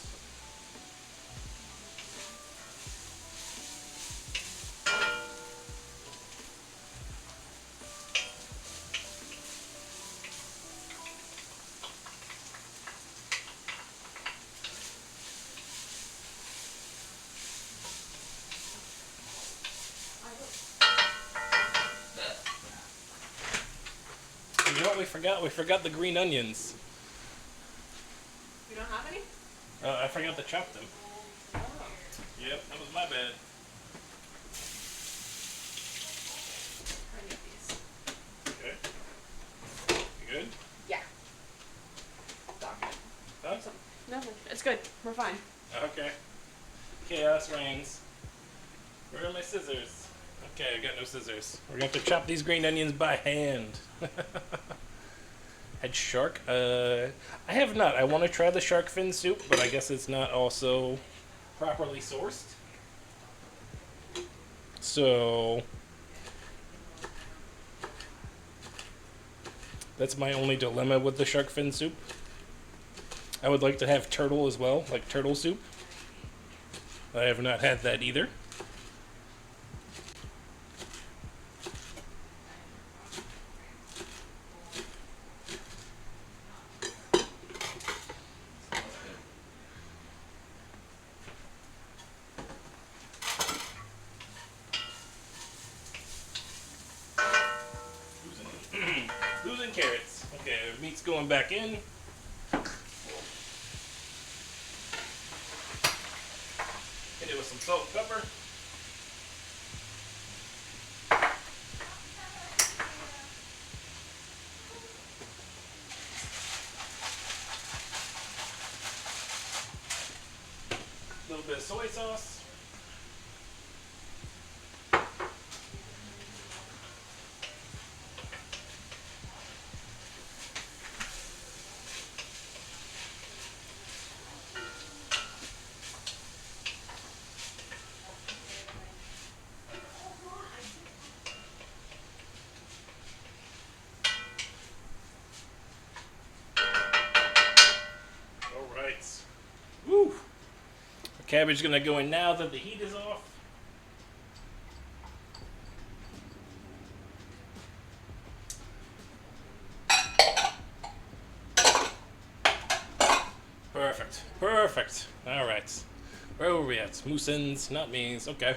And you know what we forgot? We forgot the green onions. You don't have any? I forgot to chop them. Yep, that was my bad. I need these. Okay. You good? Yeah. Document. Huh? Nothing. It's good. We're fine. Okay. Chaos reigns. Where are my scissors? Okay, I got no scissors. We're gonna have to chop these green onions by hand. Had shark? I have not. I want to try the shark fin soup, but I guess it's not also properly sourced. So that's my only dilemma with the shark fin soup. I would like to have turtle as well, like turtle soup. I have not had that either. Losing carrots. Okay, meat's going back in. Hit it with some salt and pepper. A little bit of soy sauce. Alright. Woo! The cabbage is going to go in now that the heat is off. Perfect. Perfect. Alright. Where were we at? Moose-ins, not means. Okay.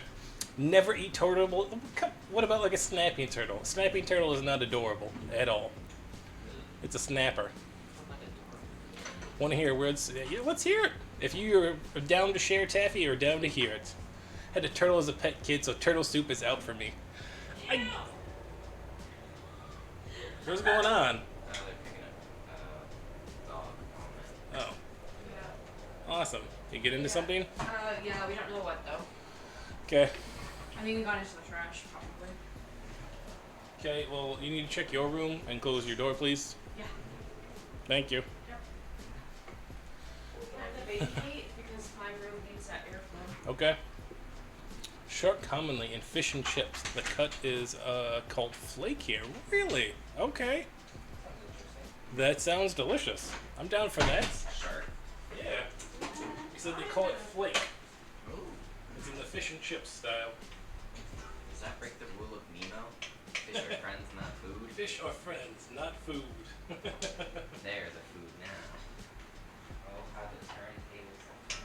Never eat turtle. What about like a snapping turtle? A snapping turtle is not adorable at all. It's a snapper. Want to hear words? Yeah, let's hear it. If you're down to share taffy, you're down to hear it. Had a turtle as a pet kid, so turtle soup is out for me. What's going on? They're picking up dog vomit. Oh. Awesome. You get into something? Yeah, we don't know what though. Okay. I mean, we got into the trash, probably. Okay, well, you need to check your room and close your door, please. Yeah. Thank you. I have to vacate because my room needs that airflow. Okay. Shark commonly in fish and chips. The cut is called flake here. Really? Okay. Sounds interesting. That sounds delicious. I'm down for that. Shark. Yeah. He said they call it flake. Ooh. It's in the fish and chips style. Does that break the rule of Nemo? Fish are friends, not food. Fish are friends, not food. They're the food now. Oh, how the turntables.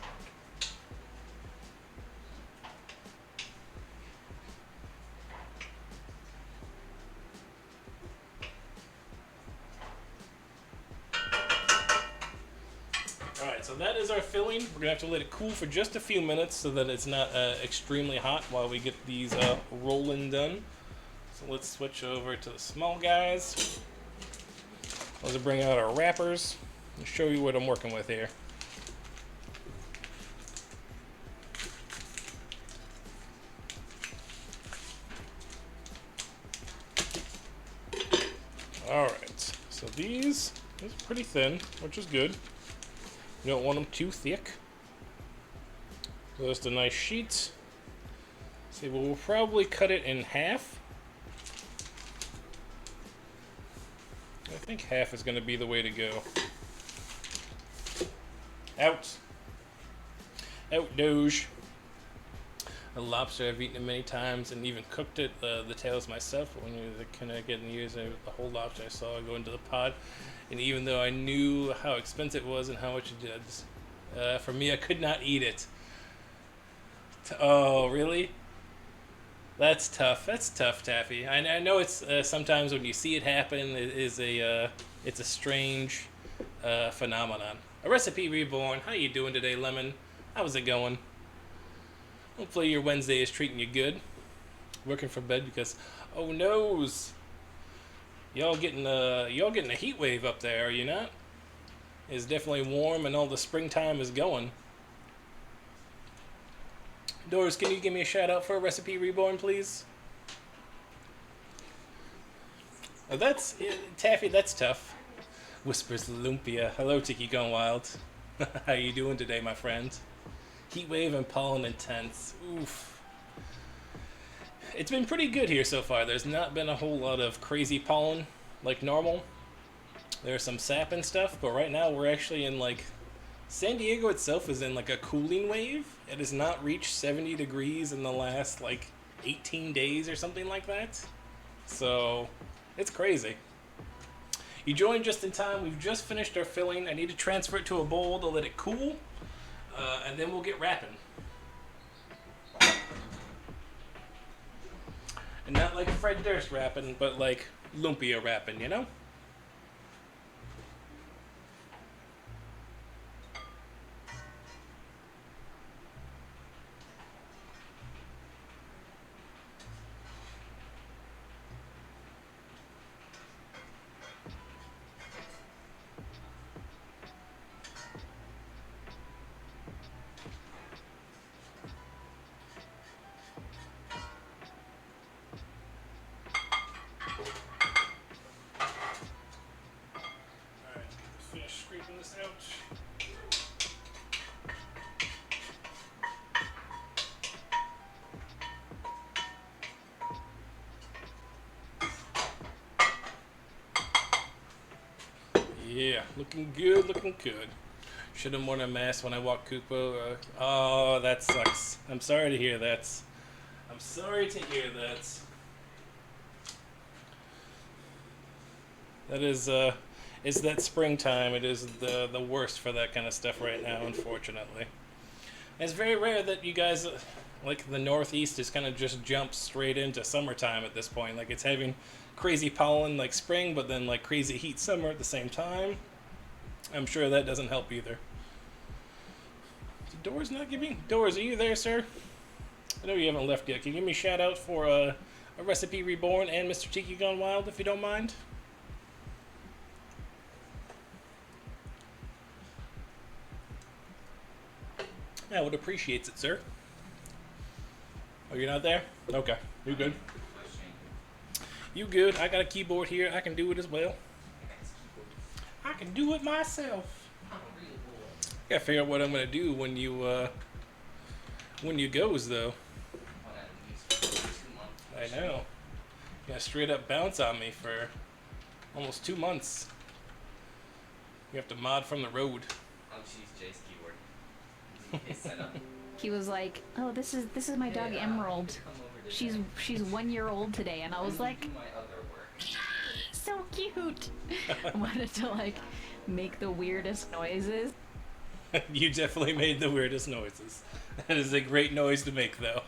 Alright, so that is our filling. We're gonna have to let it cool for just a few minutes so that it's not extremely hot while we get these rolling done. So let's switch over to the small guys. Let's bring out our wrappers and show you what I'm working with here. Alright, so these are pretty thin, which is good. You don't want them too thick. Just a nice sheet. See, well, we'll probably cut it in half. I think half is going to be the way to go. Out. Out, Doge. A lobster, I've eaten it many times and even cooked it, the tails myself. But when you're kind of getting used to the whole lobster, I saw it go into the pot. And even though I knew how expensive it was and how much it did, for me, I could not eat it. Oh, really? That's tough. That's tough, Taffy. I know it's sometimes when you see it happen, it's a strange phenomenon. A Recipe Reborn. How you doing today, Lemon? How's it going? Hopefully your Wednesday is treating you good. Working from bed because, oh noes, y'all getting a heat wave up there, are you not? It's definitely warm and all the springtime is going. Doris, can you give me a shout out for a Recipe Reborn, please? Oh, that's Taffy. That's tough. Whispers Lumpia. Hello, Tiki Gone Wild. How you doing today, my friend? Heat wave and pollen intense. Oof. It's been pretty good here so far. There's not been a whole lot of crazy pollen like normal. There's some sap and stuff, but right now we're actually in like San Diego itself is in like a cooling wave. It has not reached 70 degrees in the last like 18 days or something like that. So it's crazy. You joined just in time. We've just finished our filling. I need to transfer it to a bowl to let it cool. And then we'll get wrapping. And not like Fred Durst rapping, but like Lumpia rapping, you know? This out. Yeah, looking good, looking good. Should have worn a mask when I walked Kupo. Oh, that sucks. I'm sorry to hear that. I'm sorry to hear that. That is, it's that springtime. It is the worst for that kind of stuff right now, unfortunately. And it's very rare that you guys, like the Northeast, is kind of just jumps straight into summertime at this point. Like it's having crazy pollen like spring, but then like crazy heat summer at the same time. I'm sure that doesn't help either. Doors not giving. Doors, are you there, sir? I know you haven't left yet. Can you give me a shout out for a Recipe Reborn and Mr. Tiki Gone Wild, if you don't mind? I would appreciate it, sir. Oh, you're not there? Okay, you good. You good. I got a keyboard here. I can do it as well. I can do it myself. Gotta figure out what I'm gonna do when you goes though. I know. You gotta straight up bounce on me for almost 2 months. You have to mod from the road. I'll just use Jay's keyboard. His setup. He was like, "Oh, this is my dog Emerald. She's 1 year old today," and I was like, my other work. "So cute." I wanted to like make the weirdest noises. You definitely made the weirdest noises. That is a great noise to make, though.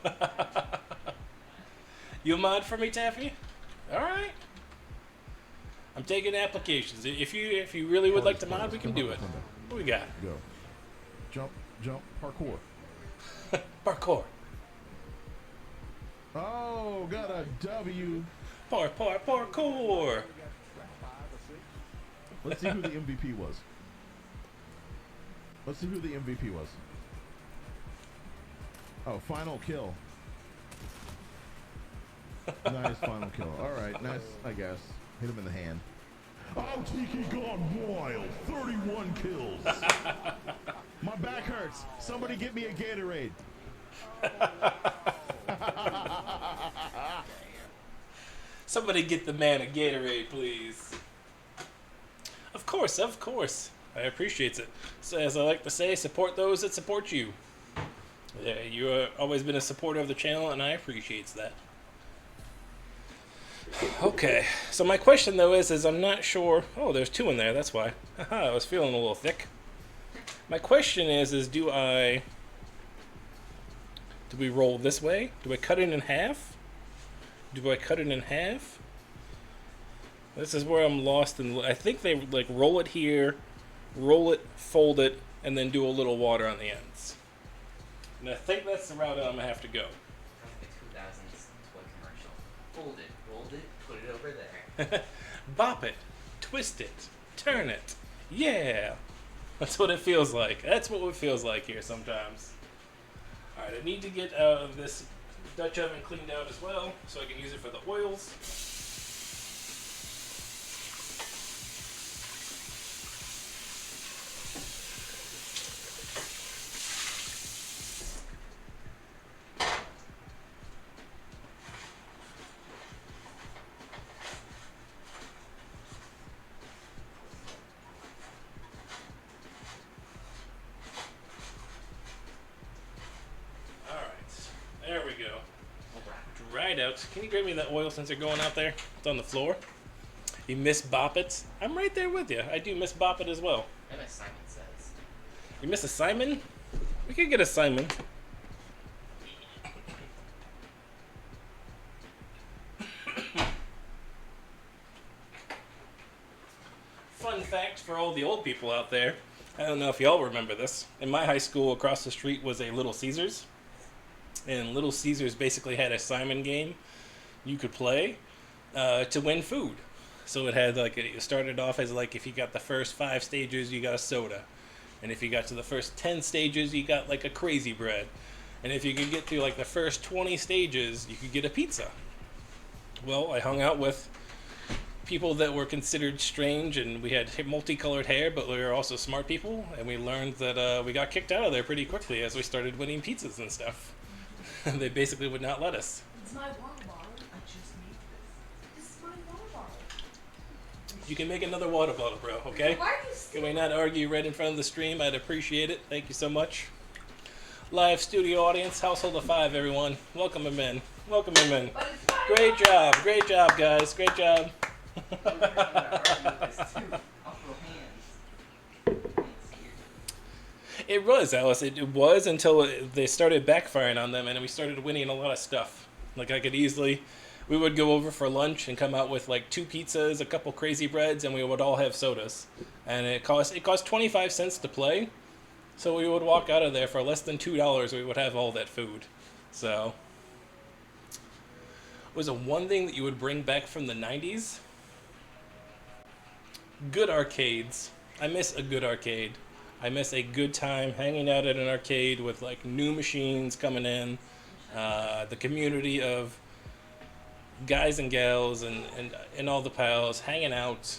You mod for me, Taffy? All right. I'm I'm taking applications. If you really would like to mod, we can do it. What we got? Go. Jump, parkour. Parkour. Oh, got a W. Parkour. Let's see who the MVP was. Oh, final kill. Nice final kill. All right, nice, I guess. Hit him in the hand. Oh, Tiki gone wild. 31 kills. My back hurts. Somebody get me a Gatorade. Somebody get the man a Gatorade, please. Of course. I appreciate it. So, as I like to say, support those that support you. Yeah, you have always been a supporter of the channel, and I appreciate that. Okay, so my question though is I'm not sure. Oh, there's 2 in there. That's why. Haha, I was feeling a little thick. My question is do we roll this way? Do I cut it in half? This is where I'm lost in. I think they like roll it here, roll it, fold it, and then do a little water on the ends. And I think that's the route I'm gonna have to go. Like the 2000s toy commercial. Fold it, rolled it, put it over there. Bop it, twist it, turn it. Yeah, that's what it feels like. That's what it feels like here sometimes. All right, I need to get this Dutch oven cleaned out as well, so I can use it for the oils. There we go. Dried out. Can you grab me that oil since you're going out there? It's on the floor. You miss Bop It? I'm right there with you. I do miss Bop It as well. And as Simon says. You miss a Simon? We could get a Simon. Fun fact for all the old people out there. I don't know if y'all remember this. In my high school, across the street was a Little Caesars. And Little Caesars basically had a Simon game you could play to win food. So it had like, it started off as like if you got the first 5 stages, you got a soda. And if you got to the first 10 stages, you got like a crazy bread. And if you could get through like the first 20 stages, you could get a pizza. Well, I hung out with people that were considered strange, and we had multicolored hair, but we were also smart people, and we learned that we got kicked out of there pretty quickly as we started winning pizzas and stuff. They basically would not let us. It's my water bottle. I just need this. This is my water bottle. You can make another water bottle, bro, okay? Why are you still? Can we not argue right in front of the stream? I'd appreciate it. Thank you so much. Live studio audience, household of 5, everyone. Welcome them in. Welcome them in. But it's my Great job. Great job, guys. Great job. We're gonna argue this too. I'll throw hands. It was, Alice. It was until they started backfiring on them, and we started winning a lot of stuff. Like I could easily, we would go over for lunch and come out with like 2 pizzas, a couple crazy breads, and we would all have sodas. And it cost 25 cents to play, so we would walk out of there for less than $2. We would have all that food. So, was it one thing that you would bring back from the 90s? Good arcades. I miss a good arcade. I miss a good time hanging out at an arcade with like new machines coming in, the community of guys and gals and all the pals hanging out,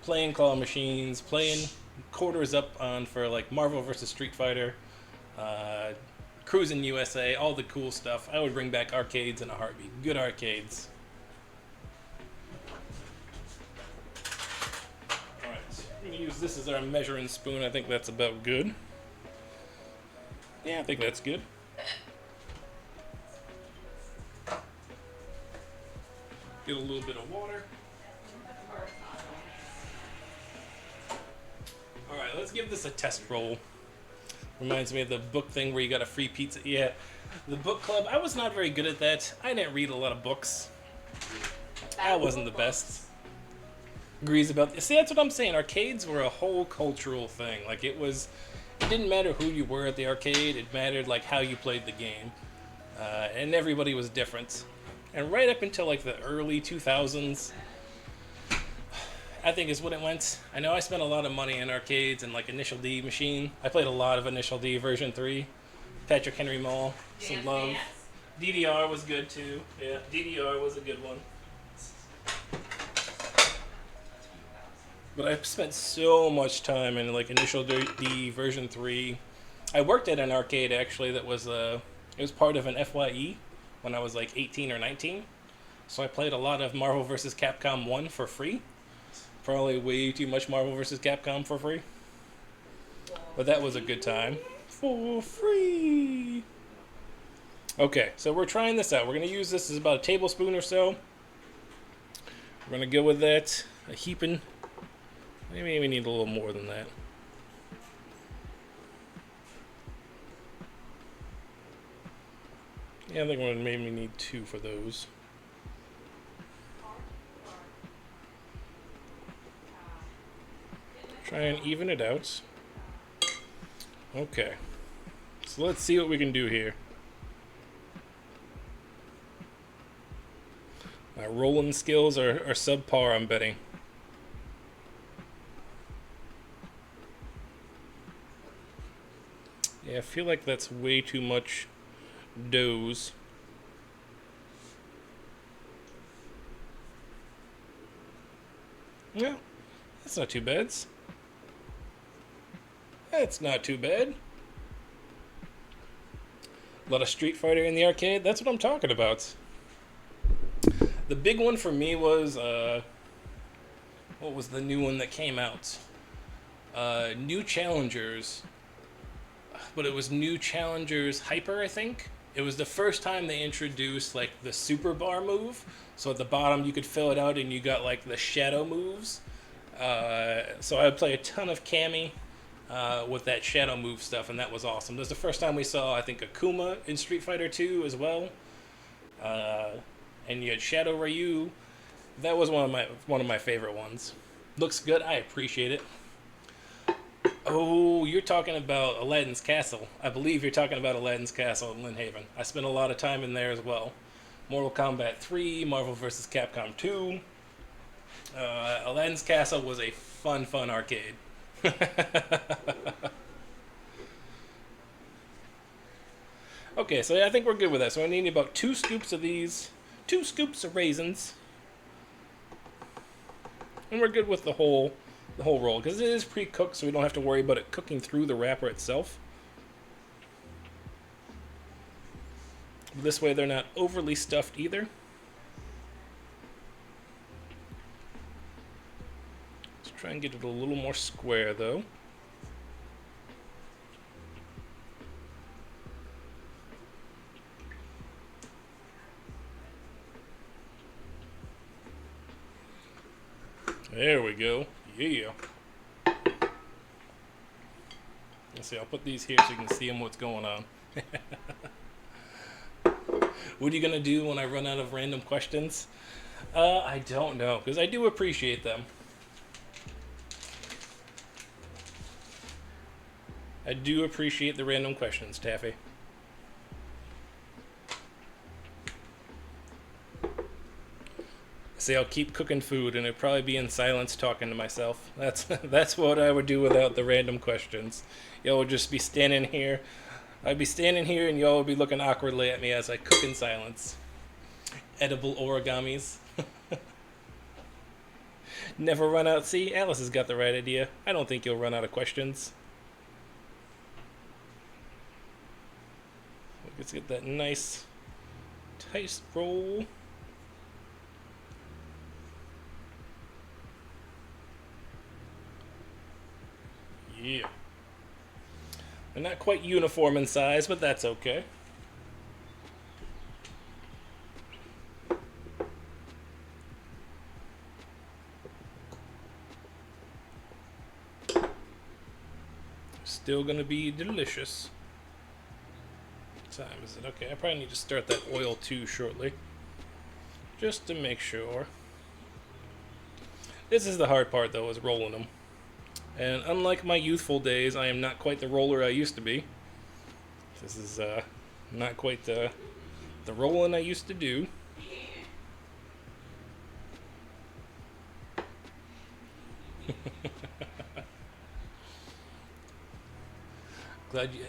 playing claw machines, playing quarters up on for like Marvel vs. Street Fighter, Cruising USA, all the cool stuff. I would bring back arcades in a heartbeat. Good arcades. Use this as our measuring spoon. I think that's about good. Yeah, I think that's good. Get a little bit of water. Alright, let's give this a test roll. Reminds me of the book thing where you got a free pizza. Yeah, the book club. I was not very good at that. I didn't read a lot of books. I wasn't the best. Agrees about. See, that's what I'm saying. Arcades were a whole cultural thing. Like it was it didn't matter who you were at the arcade. It mattered like how you played the game, and everybody was different. And right up until like the early 2000s, I think is when it went. I know I spent a lot of money in arcades and like Initial D machine. I played a lot of Initial D version 3. Patrick Henry Mall, some Dance, love. dance. DDR was good too. Yeah, DDR was a good one. But I spent so much time in like Initial D version 3. I worked at an arcade actually that was it was part of an FYE when I was like 18 or 19. So I played a lot of Marvel vs. Capcom 1 for free. Probably way too much Marvel vs. Capcom for free. But that was a good time. For free. Okay, so we're trying this out. We're going to use this as about a tablespoon or so. We're going to go with that. A heaping. Maybe we need a little more than that. Yeah, I think we're going to maybe need 2 for those. Try and even it out. Okay. So let's see what we can do here. My rolling skills are subpar, I'm betting. Yeah, I feel like that's way too much doughs. Yeah, that's not too bad. That's not too bad. A lot of Street Fighter in the arcade. That's what I'm talking about. The big one for me was, what was the new one that came out? New Challengers. But it was New Challengers Hyper, I think. It was the first time they introduced, like, the super bar move. So at the bottom you could fill it out and you got, like, the shadow moves. So I would play a ton of Cammy with that shadow move stuff, and that was awesome. This was the first time we saw, I think, Akuma in Street Fighter 2 as well. And you had Shadow Ryu. That was one of my favorite ones. Looks good. I appreciate it. Oh, you're talking about Aladdin's Castle. I believe you're talking about Aladdin's Castle in Lynn Haven. I spent a lot of time in there as well. Mortal Kombat 3, Marvel vs. Capcom 2. Aladdin's Castle was a fun arcade. Okay, so I think we're good with that. So I need about 2 scoops of these, 2 scoops of raisins, and we're good with the whole roll because it is pre-cooked, so we don't have to worry about it cooking through the wrapper itself. This way, they're not overly stuffed either. Let's try and get it a little more square, though. There we go. Yeah. Let's see, I'll put these here so you can see what's going on. What are you going to do when I run out of random questions? I don't know, because I do appreciate them. I do appreciate the random questions, Taffy. See, I'll keep cooking food, and it'd probably be in silence talking to myself. That's what I would do without the random questions. Y'all would just be standing here. I'd be standing here, and y'all would be looking awkwardly at me as I cook in silence. Edible origamis. Never run out. See, Alice has got the right idea. I don't think you'll run out of questions. Let's get that nice, tight roll. Yeah. They're not quite uniform in size, but that's okay. Still gonna be delicious. What time is it? Okay, I probably need to start that oil too shortly. Just to make sure. This is the hard part though, is rolling them. And unlike my youthful days, I am not quite the roller I used to be. This is not quite the rolling I used to do. Glad you.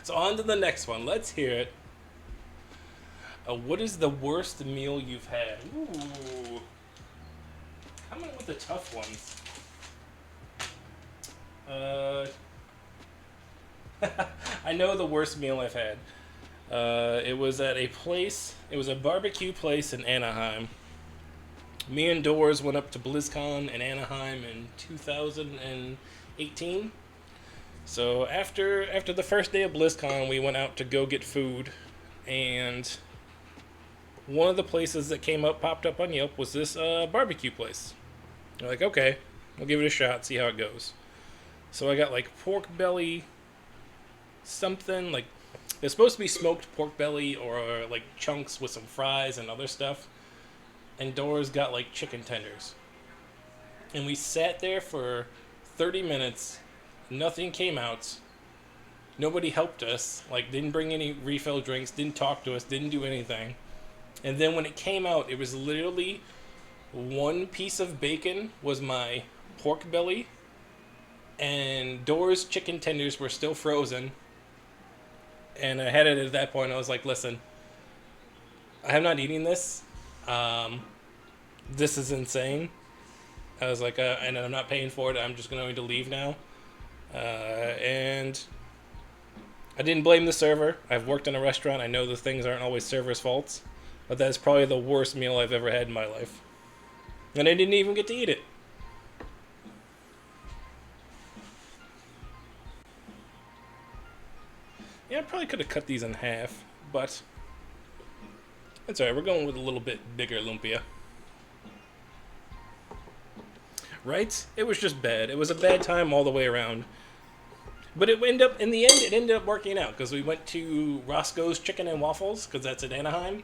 So on to the next one. Let's hear it. What is the worst meal you've had? Ooh. Coming with the tough ones. I know the worst meal I've had. It was at a place. It was a barbecue place in Anaheim. Me and Doors went up to BlizzCon in Anaheim in 2018. So after the first day of BlizzCon, we went out to go get food, and one of the places that popped up on Yelp was this barbecue place. We're like, okay, we'll give it a shot, see how it goes. So I got like pork belly, something like it's supposed to be smoked pork belly or like chunks with some fries and other stuff. And Doors got like chicken tenders. And we sat there for 30 minutes. Nothing came out. Nobody helped us. Like, didn't bring any refill drinks, didn't talk to us, didn't do anything. And then when it came out, it was literally one piece of bacon was my pork belly, and Doors chicken tenders were still frozen. And I had it at that point. I was like, listen, I am not eating this. This is insane. I was like, and I'm not paying for it. I'm just going to leave now. And I didn't blame the server. I've worked in a restaurant. I know the things aren't always servers' faults. But that's probably the worst meal I've ever had in my life. And I didn't even get to eat it. Yeah, I probably could have cut these in half, but that's alright. We're going with a little bit bigger lumpia. Right? It was just bad. It was a bad time all the way around. But it ended up working out, because we went to Roscoe's Chicken and Waffles, because that's at Anaheim,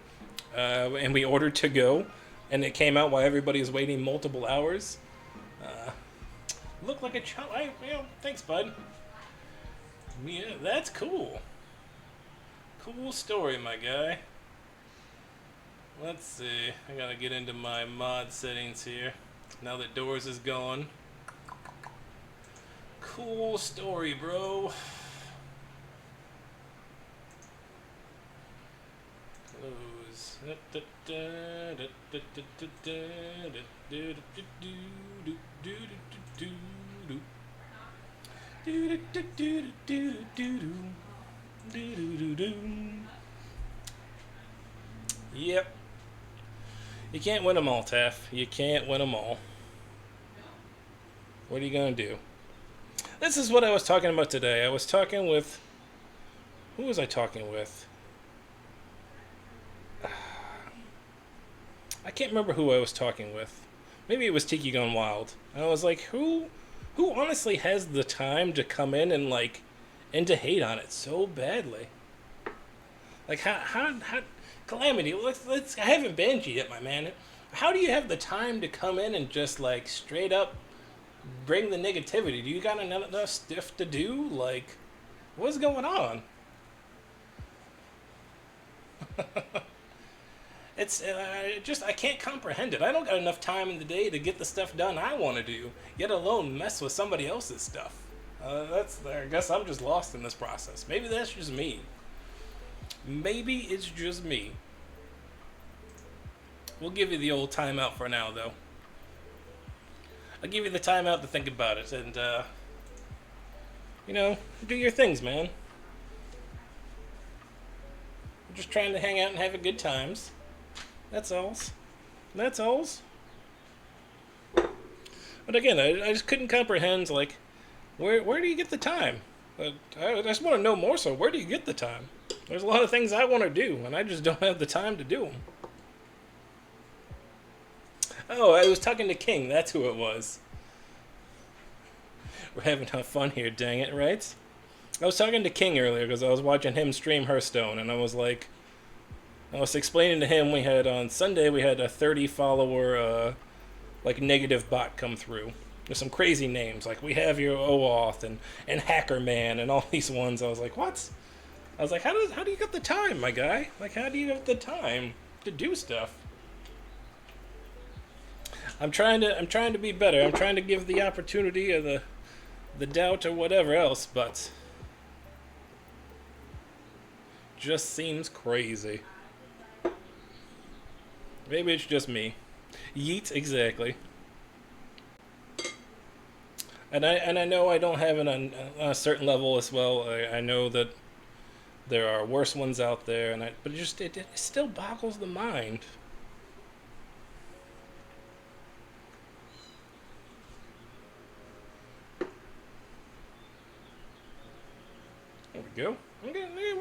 and we ordered to go, and it came out while everybody was waiting multiple hours. Looked like a child. Thanks, bud. Yeah, that's cool. Cool story, my guy. Let's see. I gotta get into my mod settings here. Now that Doors is gone. Cool story, bro. Close. Yep. You can't win them all, Taff. You can't win them all. What are you gonna do? This is what I was talking about today. I was talking with... Who was I talking with? I can't remember who I was talking with. Maybe it was Tiki Gone Wild. And I was like, who honestly has the time to come in and to hate on it so badly? Like, how Calamity, let's I haven't banned you yet, my man. How do you have the time to come in and just, straight up bring the negativity? Do you got enough stuff to do? What's going on? It's I can't comprehend it. I don't got enough time in the day to get the stuff done I want to do, yet alone mess with somebody else's stuff. I guess I'm just lost in this process. Maybe that's just me. Maybe it's just me. We'll give you the old timeout for now, though. I'll give you the timeout to think about it, and, do your things, man. I'm just trying to hang out and have a good times. That's alls. That's alls. But again, I just couldn't comprehend, where do you get the time? I just want to know more so, where do you get the time? There's a lot of things I want to do, and I just don't have the time to do them. Oh, I was talking to King. That's who it was. We're having fun here, dang it, right? I was talking to King earlier because I was watching him stream Hearthstone, and I was explaining to him on Sunday we had a 30 follower, negative bot come through. There's some crazy names, like we have your OAuth and Hacker Man and all these ones. I was like, what? I was like, how do you get the time, my guy? Like, how do you have the time to do stuff? I'm trying to be better. I'm trying to give the opportunity or the doubt or whatever else, but just seems crazy. Maybe it's just me. Yeet, exactly. And I know I don't have it on a certain level as well. I know that there are worse ones out there, but it still boggles the mind. There we go. We're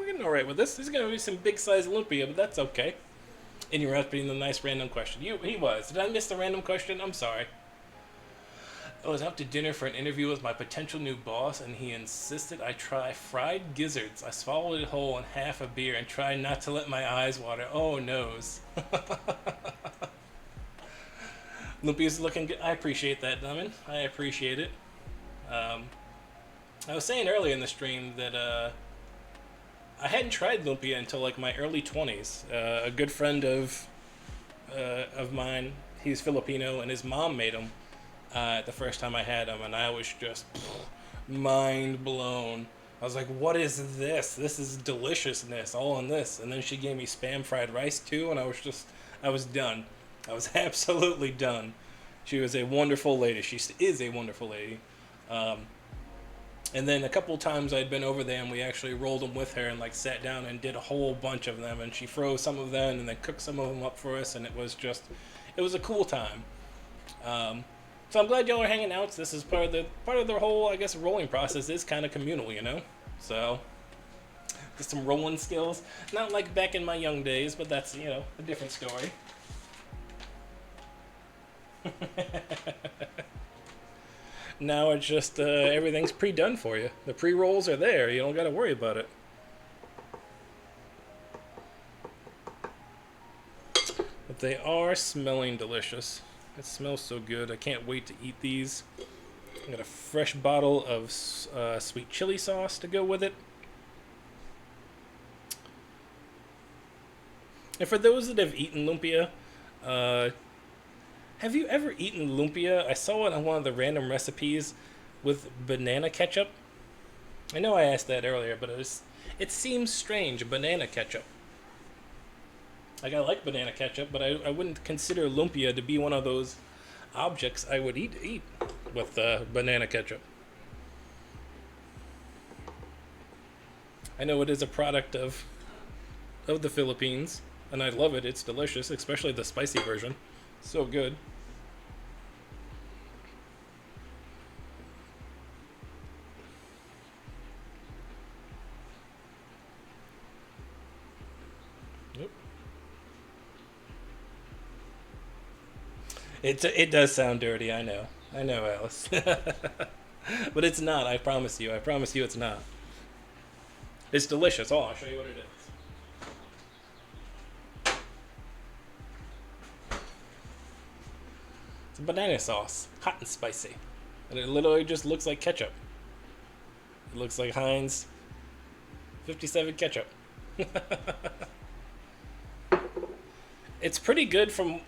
getting all right with this. This is gonna be some big size Lumpia, but that's okay. Interrupting the nice random question. He was. Did I miss the random question? I'm sorry. I was out to dinner for an interview with my potential new boss, and he insisted I try fried gizzards. I swallowed it whole in half a beer and tried not to let my eyes water. Oh, noes. Lumpia's looking good. I appreciate that, Dumbin. I appreciate it. I was saying earlier in the stream that I hadn't tried Lumpia until like my early 20s. A good friend of mine, he's Filipino, and his mom made him the first time I had him, and I was just mind blown. I was like, what is this? This is deliciousness, all in this. And then she gave me Spam fried rice too, and I was done. I was absolutely done. She was a wonderful lady. She is a wonderful lady. And then a couple times I'd been over there and we actually rolled them with her and like sat down and did a whole bunch of them, and she froze some of them and then cooked some of them up for us, and it was a cool time. So I'm glad y'all are hanging out. This is part of the whole, I guess, rolling process is kind of communal, you know? So just some rolling skills. Not like back in my young days, but that's, you know, a different story. Now it's just everything's pre-done for you. The pre-rolls are there. You don't got to worry about it. But they are smelling delicious. It smells so good. I can't wait to eat these. I got a fresh bottle of sweet chili sauce to go with it. And for those that have eaten lumpia, have you ever eaten lumpia? I saw it on one of the random recipes with banana ketchup. I know I asked that earlier, but it seems strange, banana ketchup. Like, I like banana ketchup, but I wouldn't consider lumpia to be one of those objects I would eat with banana ketchup. I know it is a product of the Philippines, and I love it. It's delicious, especially the spicy version. So good. Yep. It does sound dirty, I know, Alice. But it's not, I promise you it's not. It's delicious. Oh, I'll show you what it is. It's banana sauce, hot and spicy, and it literally just looks like ketchup. It looks like Heinz 57 ketchup. It's pretty good from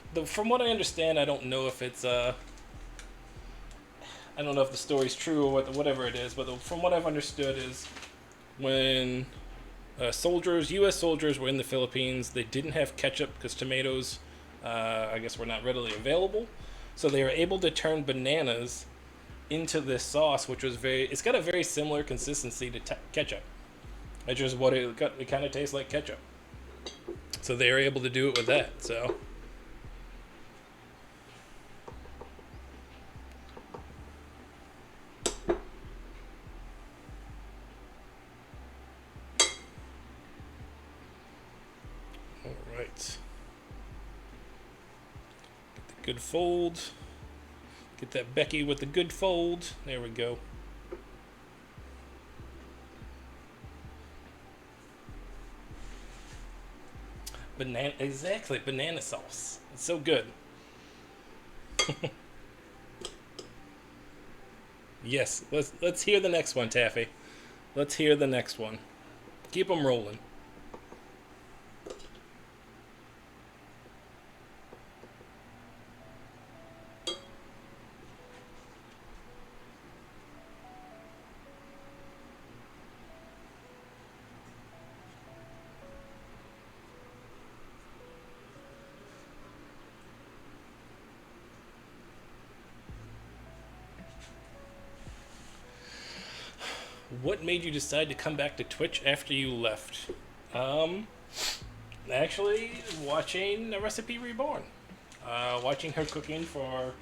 what I understand. I don't know if it's I don't know if the story's true or whatever it is, but from what I've understood is when U.S. soldiers were in the Philippines, they didn't have ketchup because tomatoes, I guess, were not readily available. So they were able to turn bananas into this sauce, which was it's got a very similar consistency to ketchup. It's just what it kind of tastes like ketchup. So they were able to do it with that, so. All right. Good fold. Get that Becky with the good fold. There we go. Exactly, banana sauce. It's so good. Yes, let's hear the next one, Taffy. Let's hear the next one. Keep them rolling. What made you decide to come back to Twitch after you left? Actually, watching a Recipe Reborn. Watching her cooking for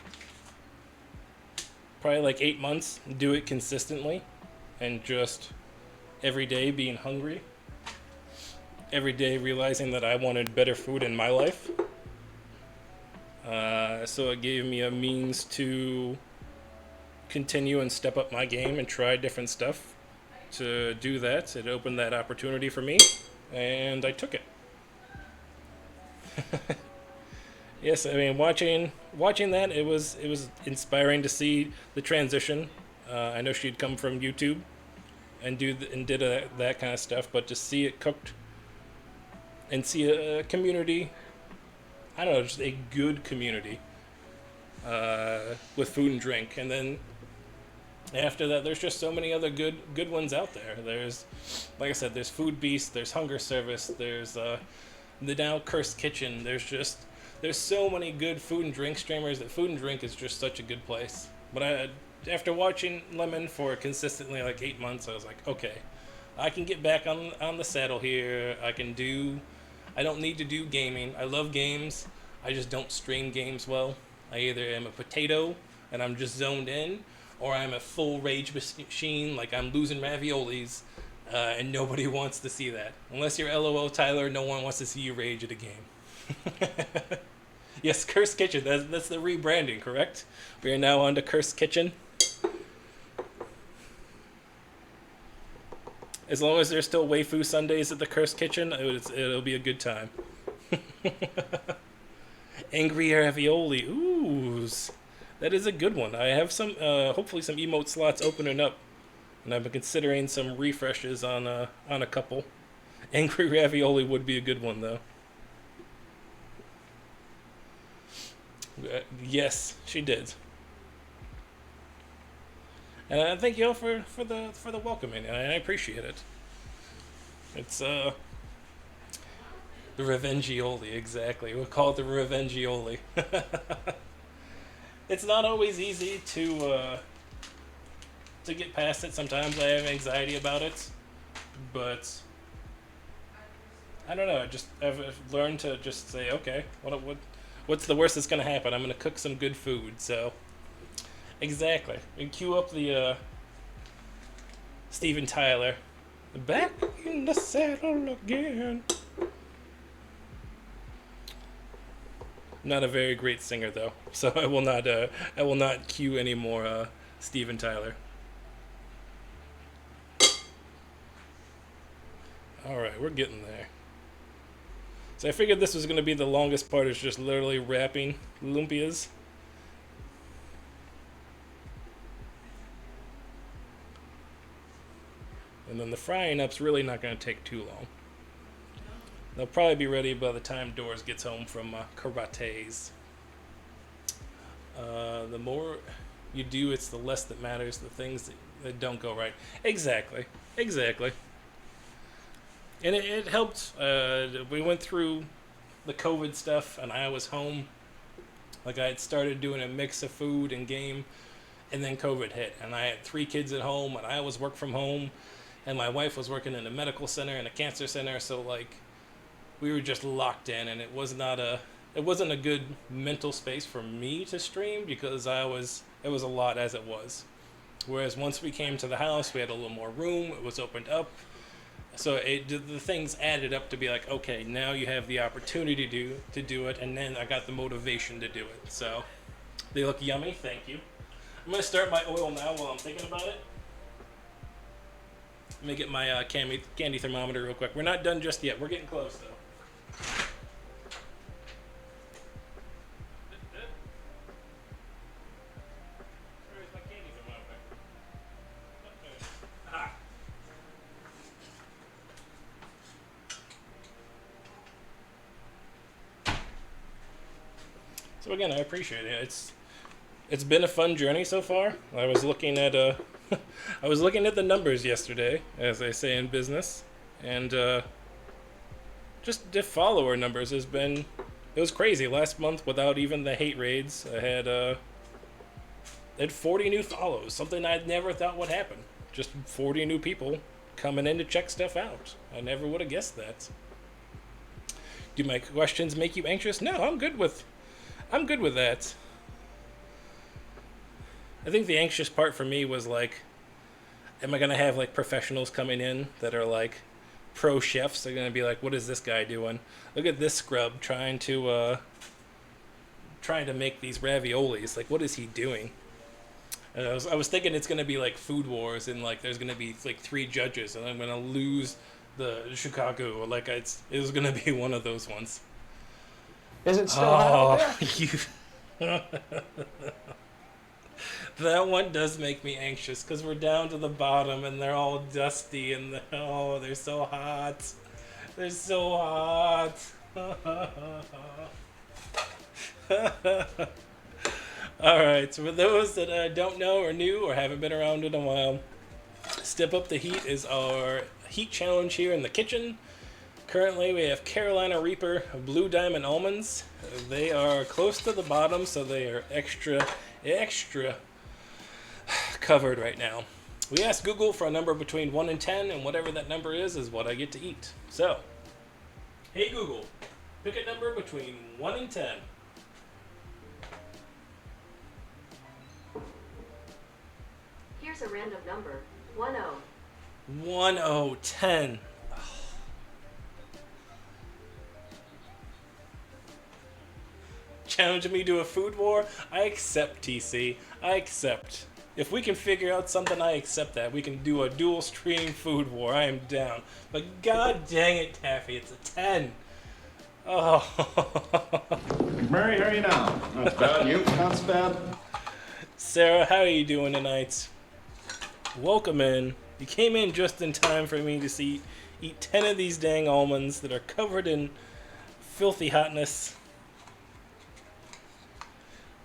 probably like 8 months, do it consistently, and just every day being hungry. Every day realizing that I wanted better food in my life. So it gave me a means to continue and step up my game and try different stuff. To do that, it opened that opportunity for me, and I took it. Yes, I mean watching that, it was inspiring to see the transition. I know she'd come from YouTube and did that kind of stuff, but to see it cooked and see a community, I don't know, just a good community with food and drink, and then after that, there's just so many other good ones out there. There's, like I said, there's Food Beast, there's Hunger Service, there's the now Cursed Kitchen. There's so many good food and drink streamers that Food and Drink is just such a good place. But after watching Lemon for consistently like 8 months, I was like, okay, I can get back on the saddle here. I don't need to do gaming. I love games. I just don't stream games well. I either am a potato and I'm just zoned in, or I'm a full rage machine, like I'm losing raviolis, and nobody wants to see that. Unless you're LOL Tyler, no one wants to see you rage at a game. Yes, Cursed Kitchen, that's the rebranding, correct? We are now on to Cursed Kitchen. As long as there's still Waifu Sundays at the Cursed Kitchen, it'll be a good time. Angry Ravioli, ooh. That is a good one. I have some, hopefully some emote slots opening up, and I've been considering some refreshes on a couple. Angry Ravioli would be a good one, though. Yes, she did. And I thank you all for the welcoming. I appreciate it. It's the Revengioli, exactly. We'll call it the Revengioli. It's not always easy to get past it. Sometimes I have anxiety about it, but I don't know. I've learned to just say, okay, what's the worst that's gonna happen? I'm gonna cook some good food. So exactly, and cue up the Steven Tyler, back in the saddle again. Not a very great singer though, so I will not cue any more Steven Tyler. All right, we're getting there. So I figured this was going to be the longest part, is just literally wrapping lumpias. And then the frying up's really not going to take too long. They'll probably be ready by the time Doors gets home from karates. The more you do, it's the less that matters, the things that don't go right. Exactly. And it helped. We went through the COVID stuff, and I was home. Like, I had started doing a mix of food and game, and then COVID hit. And I had 3 kids at home, and I was work from home, and my wife was working in a medical center and a cancer center, so, like, we were just locked in, and it wasn't a good mental space for me to stream, because it was a lot as it was. Whereas once we came to the house, we had a little more room, it was opened up, so the things added up to be like, okay, now you have the opportunity to do it, and then I got the motivation to do it. So they look yummy, thank you. I'm gonna start my oil now while I'm thinking about it. Let me get my candy thermometer real quick. We're not done just yet, we're getting close though. Where's my candy thermometer? So again, I appreciate it. It's been a fun journey so far. I was looking at I was looking at the numbers yesterday, as they say in business, and just the follower numbers has been, it was crazy. Last month, without even the hate raids, I had 40 new follows, something I never thought would happen. Just 40 new people coming in to check stuff out. I never would have guessed that. Do my questions make you anxious? No, I'm good with that. I think the anxious part for me was like, am I gonna have like professionals coming in that are like pro chefs? They're gonna be like, what is this guy doing? Look at this scrub trying to make these raviolis. Like, what is he doing? And I was thinking it's gonna be like Food Wars, and like there's gonna be like 3 judges, and I'm gonna lose the Chicago. Like it was gonna be one of those ones. Is it still hot out there? You. That one does make me anxious because we're down to the bottom and they're all dusty and they're so hot. They're so hot. Alright, so for those that don't know or new or haven't been around in a while, Step Up the Heat is our heat challenge here in the kitchen. Currently we have Carolina Reaper Blue Diamond Almonds. They are close to the bottom, so they are extra covered right now. We asked Google for a number between 1 and 10, and whatever that number is what I get to eat. So, hey Google, pick a number between 1 and 10. Here's a random number. 10. 10. Challenging me to a food war? I accept, TC. I accept. If we can figure out something, I accept that. We can do a dual stream food war. I am down. But god dang it, Taffy, it's a 10. Oh. Mary, how are you now? Not bad. You? Not bad. Sarah, how are you doing tonight? Welcome in. You came in just in time for me to eat 10 of these dang almonds that are covered in filthy hotness.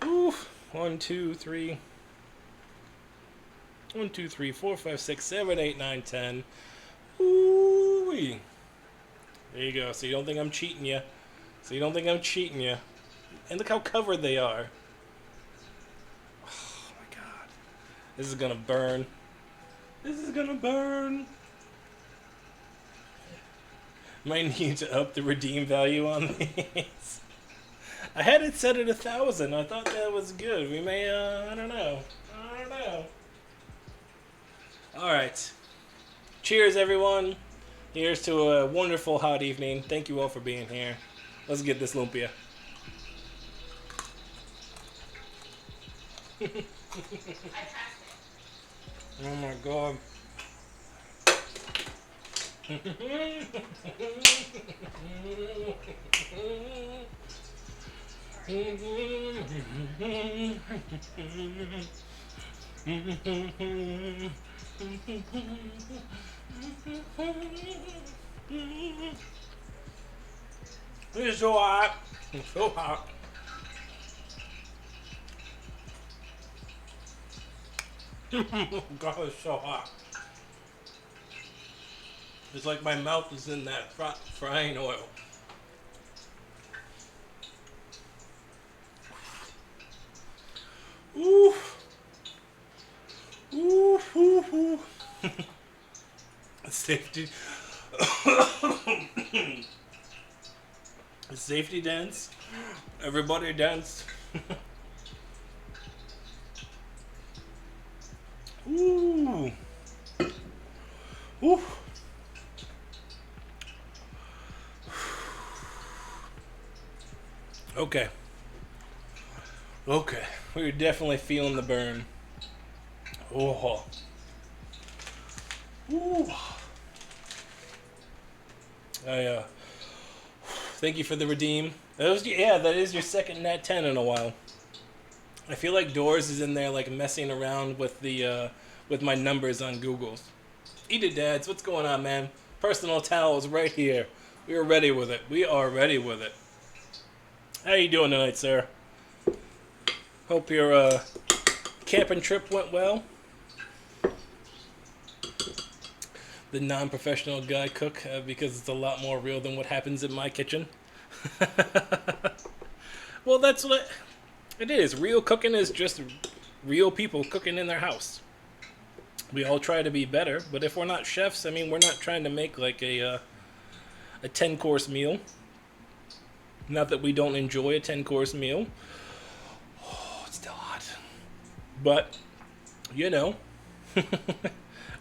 Ooh, 1, 2, 3. 1, 2, 3, 4, 5, 6, 7, 8, 9, 10. Ooh-wee. There you go. So you don't think I'm cheating you. And look how covered they are. Oh my god. This is gonna burn. Might need to up the redeem value on these. I had it set at 1,000. I thought that was good. We may, I don't know. Alright. Cheers, everyone. Here's to a wonderful hot evening. Thank you all for being here. Let's get this lumpia. Oh my god. It's so hot. It's so hot. God, it's so hot. It's like my mouth is in that frying oil. Ooh. Ooh, ooh, ooh. Safety. Safety dance. Everybody dance. Ooh. Ooh. Okay. Okay. We're definitely feeling the burn. Oh. Ooh. Thank you for the redeem. That is your second nat 10 in a while. I feel like Doors is in there like messing around with the with my numbers on Google's. Eat it, dads. What's going on, man? Personal towels right here. We are ready with it. How you doing tonight, sir? Hope your camping trip went well. The non-professional guy cook, because it's a lot more real than what happens in my kitchen. Well, that's what it is. Real cooking is just real people cooking in their house. We all try to be better, but if we're not chefs, I mean, we're not trying to make like a 10-course meal. Not that we don't enjoy a 10-course meal. Oh, it's still hot. But, you know,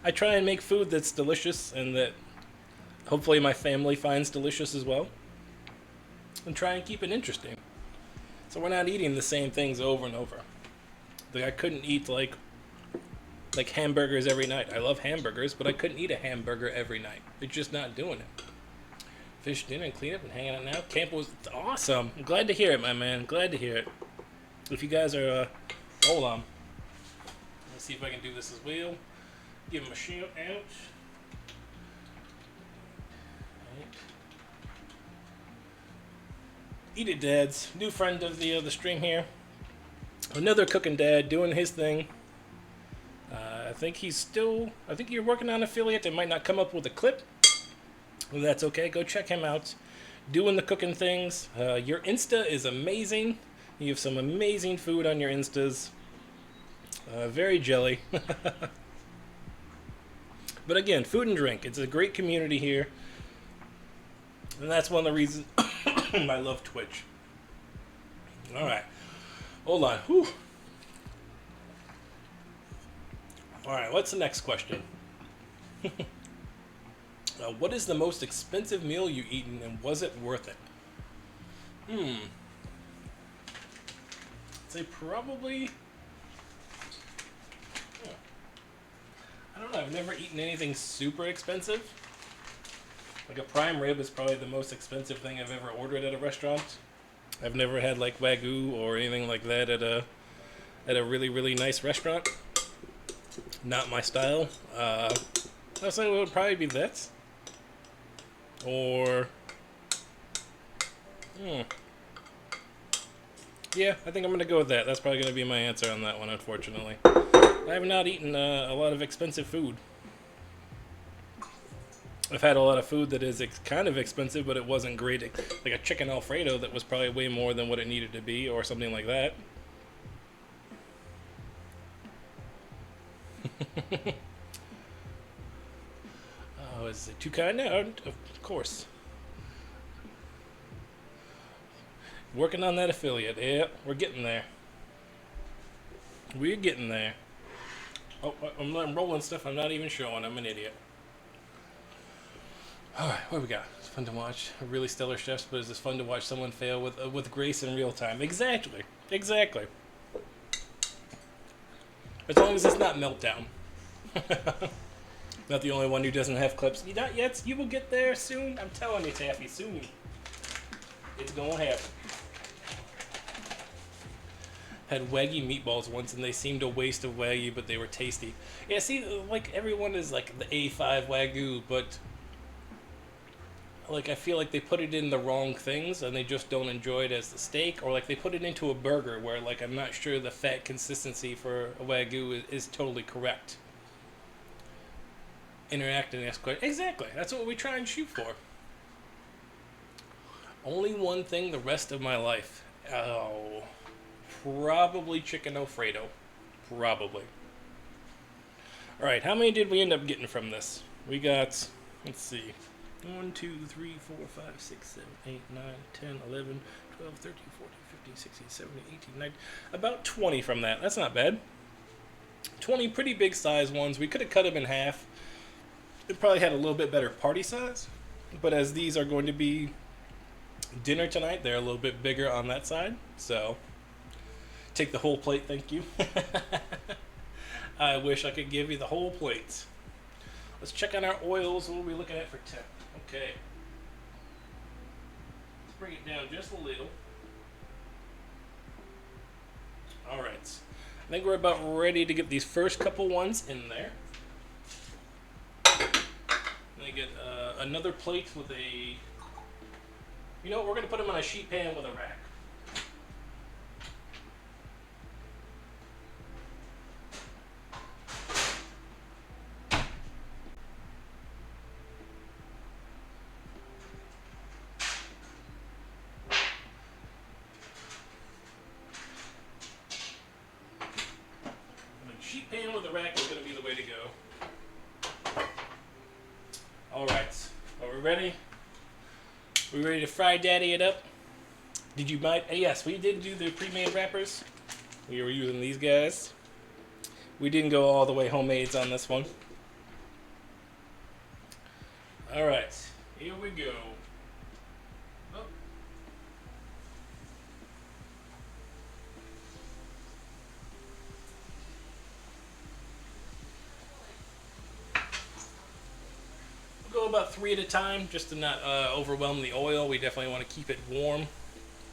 I try and make food that's delicious and that hopefully my family finds delicious as well. And try and keep it interesting. So we're not eating the same things over and over. Like, I couldn't eat like hamburgers every night. I love hamburgers, but I couldn't eat a hamburger every night. It's just not doing it. Fish dinner and clean up and hanging out now. Camp was awesome. I'm glad to hear it, my man. Glad to hear it. If you guys are, hold on. Let's see if I can do this as well. Give him a shout out. Right. Eat It Dads, new friend of the stream here. Another cooking dad doing his thing. I think you're working on an affiliate that might not come up with a clip. Well, that's okay. Go check him out. Doing the cooking things. Your Insta is amazing. You have some amazing food on your Instas. Very jelly. But again, food and drink. It's a great community here. And that's one of the reasons I love Twitch. Alright. Hold on. Whew. Alright, what's the next question? What is the most expensive meal you've eaten, and was it worth it? I'd say probably... I don't know, I've never eaten anything super expensive. Like a prime rib is probably the most expensive thing I've ever ordered at a restaurant. I've never had like Wagyu or anything like that at a really, really nice restaurant. Not my style. I was saying it would probably be that. Or... Yeah, I think I'm going to go with that. That's probably going to be my answer on that one, unfortunately. I have not eaten a lot of expensive food. I've had a lot of food that is kind of expensive, but it wasn't great. Like a chicken Alfredo that was probably way more than what it needed to be, or something like that. Oh, is it too kind? No, of course. Working on that affiliate. Yeah, we're getting there. We're getting there. Oh, I'm rolling stuff I'm not even showing. I'm an idiot. Alright, what do we got? It's fun to watch. Really stellar chefs, but is it fun to watch someone fail with grace in real time? Exactly. Exactly. As long as it's not Meltdown. Not the only one who doesn't have clips. You not yet? You will get there soon. I'm telling you, Taffy, soon. It's gonna happen. Had Wagyu meatballs once, and they seemed a waste of Wagyu, but they were tasty. Yeah, see, like, everyone is like the A5 Wagyu, but like, I feel like they put it in the wrong things, and they just don't enjoy it as the steak, or like they put it into a burger, where like I'm not sure the fat consistency for a Wagyu is totally correct. Interact and ask questions. Exactly, that's what we try and shoot for. Only one thing the rest of my life. Oh, probably chicken Alfredo. Probably. Alright, how many did we end up getting from this? We got, let's see, 1, 2, 3, 4, 5, 6, 7, 8, 9, 10, 11, 12, 13, 14, 15, 16, 17, 18, 19. About 20 from that. That's not bad. 20 pretty big size ones. We could have cut them in half. It probably had a little bit better party size. But as these are going to be dinner tonight, they're a little bit bigger on that side. So, take the whole plate, thank you. I wish I could give you the whole plate. Let's check on our oils. What are we looking at for temp? Okay. Let's bring it down just a little. Alright. I think we're about ready to get these first couple ones in there. Then get another plate with a... You know what, we're going to put them on a sheet pan with a rack. ready? We ready to fry daddy it up? Did you buy? Yes, we did do the pre-made wrappers. We were using these guys. We didn't go all the way homemades on this one. All right, here we go. Oh. We'll go about 3 at a time, just to not overwhelm the oil. We definitely want to keep it warm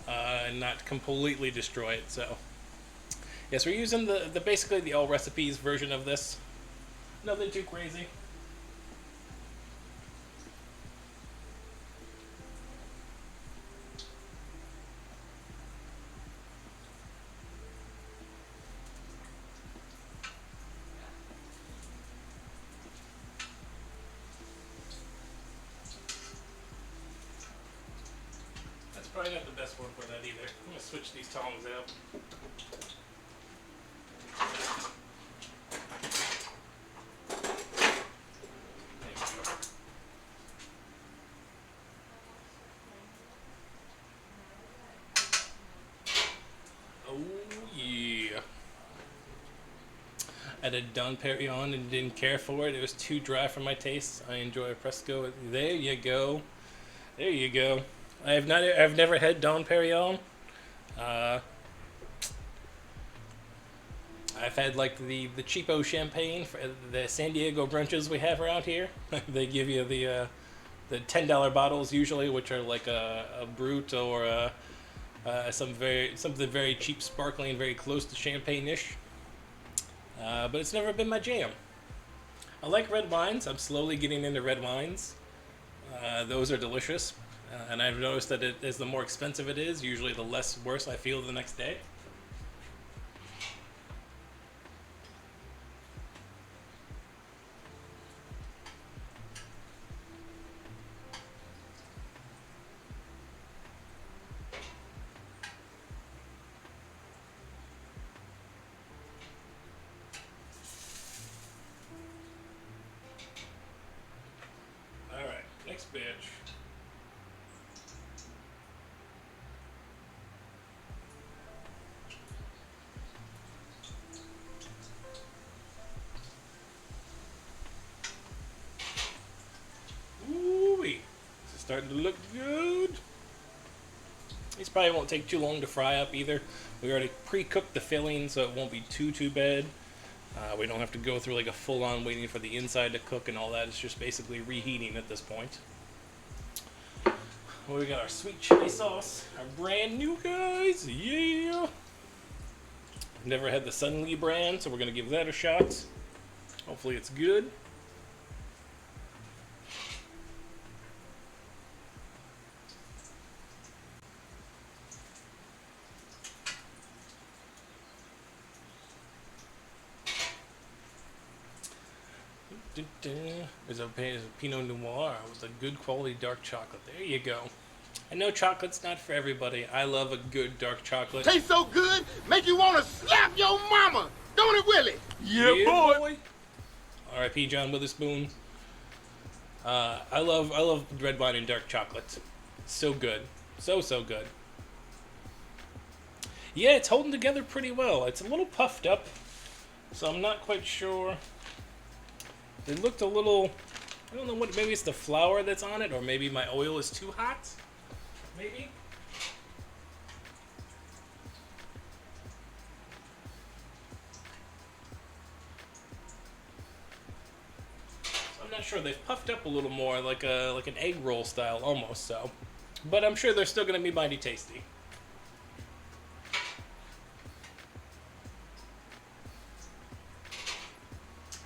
and not completely destroy it. So, yes, we're using the basically the all recipes version of this. Nothing too crazy. That's probably not the best one for that either. I'm gonna switch these tongs out. There we go. Oh yeah. I had a Don Perignon and didn't care for it. It was too dry for my taste. I enjoy a Fresco. There you go. There you go. I've never had Don Perignon. I've had like the cheapo champagne for the San Diego brunches we have around here. They give you the $10 bottles usually, which are like a brut or something very cheap, sparkling, very close to champagne-ish. But it's never been my jam. I like red wines. I'm slowly getting into red wines. Those are delicious. And I've noticed that as the more expensive it is, usually the less worse I feel the next day. Alright, next batch. Ooh-wee. This is starting to look good. These probably won't take too long to fry up either. We already pre-cooked the filling, so it won't be too bad. We don't have to go through like a full-on waiting for the inside to cook and all that. It's just basically reheating at this point. Well, we got our sweet chili sauce, our brand new guys, yeah! I've never had the Sunlee brand, so we're gonna give that a shot. Hopefully it's good. There's a Pinot Noir with a good quality dark chocolate. There you go. I know chocolate's not for everybody. I love a good dark chocolate. Tastes so good, make you want to slap your mama. Don't it, Willie? Yeah, boy. R.I.P. John Witherspoon. I love red wine and dark chocolate. So good. So good. Yeah, it's holding together pretty well. It's a little puffed up, so I'm not quite sure. It looked a little, I don't know what, maybe it's the flour that's on it, or maybe my oil is too hot. Maybe? So I'm not sure. They've puffed up a little more, like an egg roll style almost, so. But I'm sure they're still going to be mighty tasty.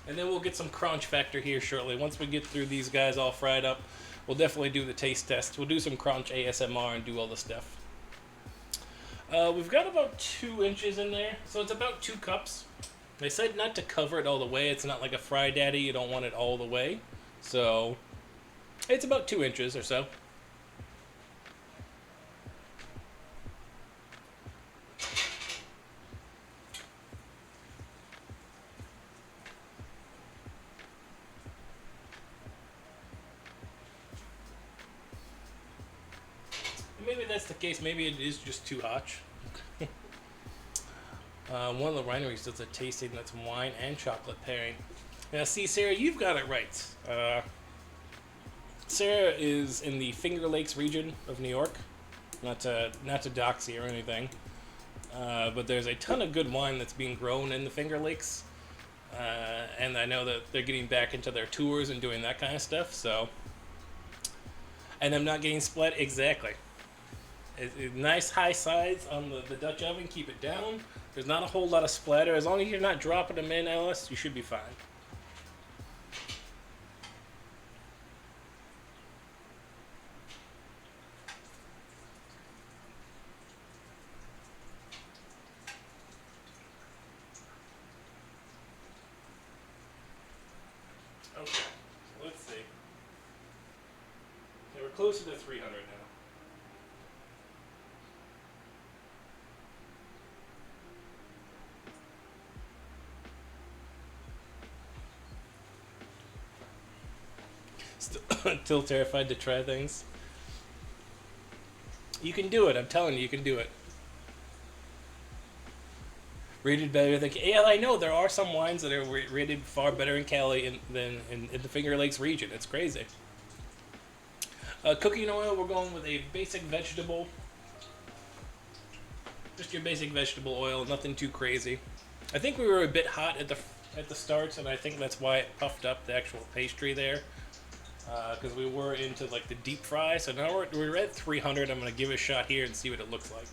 And then we'll get some crunch factor here shortly. Once we get through these guys all fried up, we'll definitely do the taste test. We'll do some crunch ASMR and do all the stuff. We've got about 2 inches in there, so it's about 2 cups. They said not to cover it all the way. It's not like a fry daddy. You don't want it all the way. So it's about 2 inches or so. maybe that's the case. Maybe it is just too hot. One of the wineries does a tasting that's wine and chocolate pairing. Now, see, Sarah, you've got it right. Sarah is in the Finger Lakes region of New York. Not to doxy or anything. But there's a ton of good wine that's being grown in the Finger Lakes. And I know that they're getting back into their tours and doing that kind of stuff, so... And I'm not getting split exactly. Nice high sides on the Dutch oven, keep it down. There's not a whole lot of splatter. As long as you're not dropping them in, Alice, you should be fine. Okay, so let's see. Okay, we're closer to 300 now. Still terrified to try things. You can do it. I'm telling you can do it. Rated better than... Yeah, I know. There are some wines that are rated far better in Cali than in the Finger Lakes region. It's crazy. Cooking oil, we're going with a basic vegetable. Just your basic vegetable oil. Nothing too crazy. I think we were a bit hot at the start, and I think that's why it puffed up the actual pastry there. Because we were into like the deep fry, so now we're at 300. I'm going to give it a shot here and see what it looks like.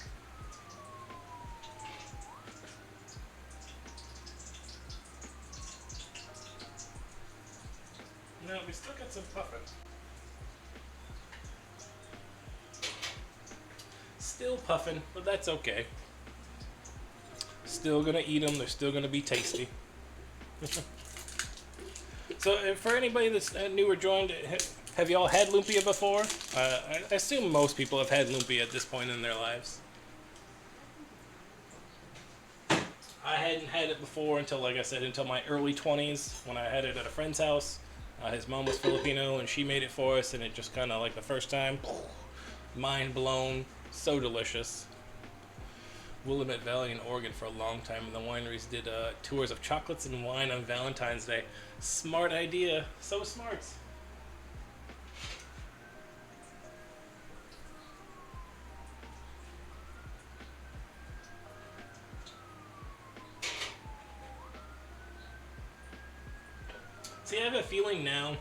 No, we still got some puffing. Still puffing, but that's okay. Still going to eat them. They're still going to be tasty. So, for anybody that's new or joined, have y'all had Lumpia before? I assume most people have had Lumpia at this point in their lives. I hadn't had it before until, like I said, until my early 20s when I had it at a friend's house. His mom was Filipino and she made it for us, and it just kind of like the first time, mind blown, so delicious. Willamette Valley in Oregon for a long time, and the wineries did tours of chocolates and wine on Valentine's Day. Smart idea. So smart. See, I have a feeling now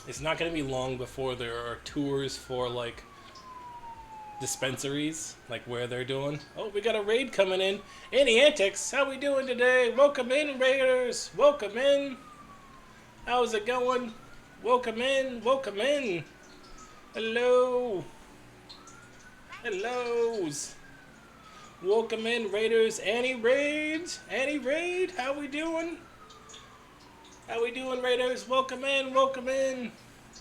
it's not going to be long before there are tours for, like, dispensaries, like where they're doing. Oh, we got a raid coming in. Any Antics, how we doing today? Welcome in, Raiders. Welcome in. How's it going? Welcome in. Welcome in. Hello. Hellos. Welcome in, Raiders. Any raids? Any raid? How we doing? How we doing, Raiders? Welcome in. Welcome in.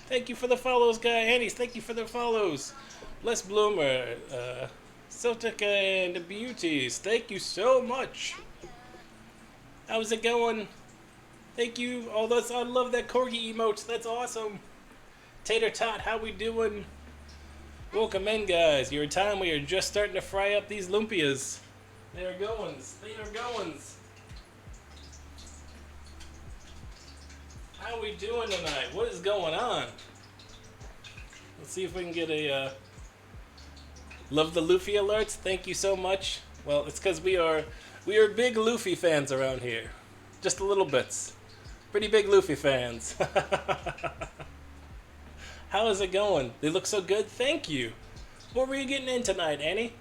Thank you for the follows, guy. Annie's, thank you for the follows. Les Bloomer, Celtic and the Beauties, thank you so much. How's it going? Thank you. Oh, I love that corgi emotes. That's awesome. Tater Tot, how we doing? Welcome in, guys. Your time. We are just starting to fry up these lumpias. They are goings. They are goings. How we doing tonight? What is going on? Let's see if we can get a... Love the Luffy alerts. Thank you so much. Well, it's because we are big Luffy fans around here. Just a little bits. Pretty big Luffy fans. How is it going? They look so good. Thank you. What were you getting in tonight, Annie?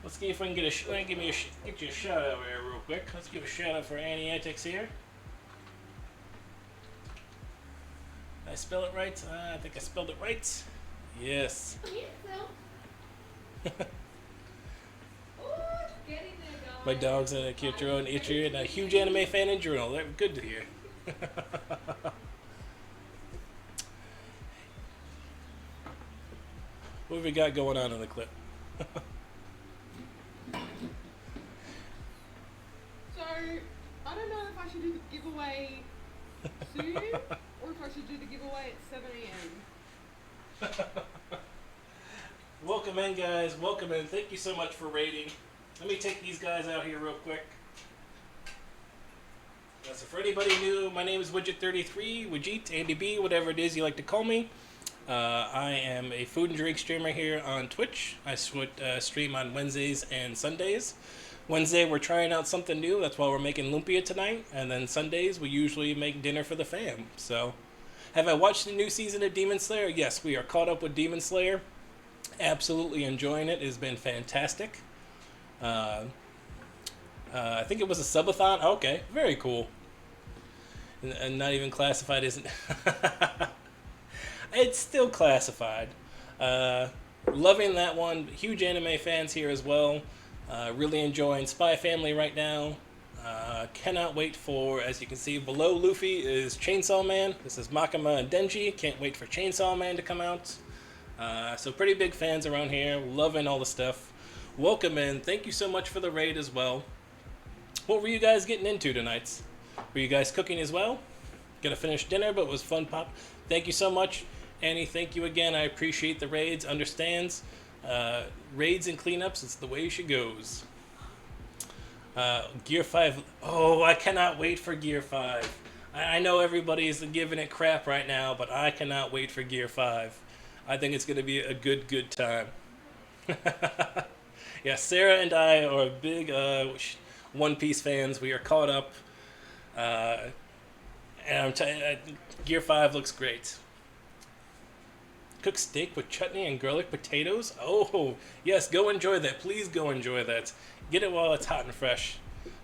Let's see if we can get you a shout out here real quick. Let's give a shout out for Annie Antics here. Did I spell it right? I think I spelled it right. Yes. My dog's a Kyotaro and Ichiro and a huge anime fan in journal. They're good to hear. What have we got going on in the clip? So, I don't know if I should do the giveaway soon or if I should do the giveaway at 7 a.m. Welcome in, guys. Welcome in. Thank you so much for raiding. Let me take these guys out here real quick. So for anybody new, my name is Widget33, Widget, Andy B, whatever it is you like to call me. I am a food and drink streamer here on Twitch. I stream on Wednesdays and Sundays. Wednesday we're trying out something new. That's why we're making Lumpia tonight. And then Sundays we usually make dinner for the fam. So, have I watched the new season of Demon Slayer? Yes, we are caught up with Demon Slayer. Absolutely enjoying it. It's been fantastic. I think it was a subathon. Okay, very cool. And not even classified isn't. It's still classified. Loving that one. Huge anime fans here as well. Really enjoying Spy Family right now. Cannot wait for, as you can see below Luffy is Chainsaw Man. This is Makima and Denji. Can't wait for Chainsaw Man to come out. So pretty big fans around here. Loving all the stuff. Welcome in. Thank you so much for the raid as well. What were you guys getting into tonight? Were you guys cooking as well? Gonna finish dinner, but it was fun pop. Thank you so much, Annie. Thank you again. I appreciate the raids. Understands. Raids and cleanups, it's the way she goes. Gear 5. Oh, I cannot wait for Gear 5. I know everybody's giving it crap right now, but I cannot wait for Gear 5. I think it's going to be a good time. Yeah, Sarah and I are big One Piece fans. We are caught up. And I'm Gear 5 looks great. Cook steak with chutney and garlic potatoes? Oh, yes, go enjoy that. Please go enjoy that. Get it while it's hot and fresh.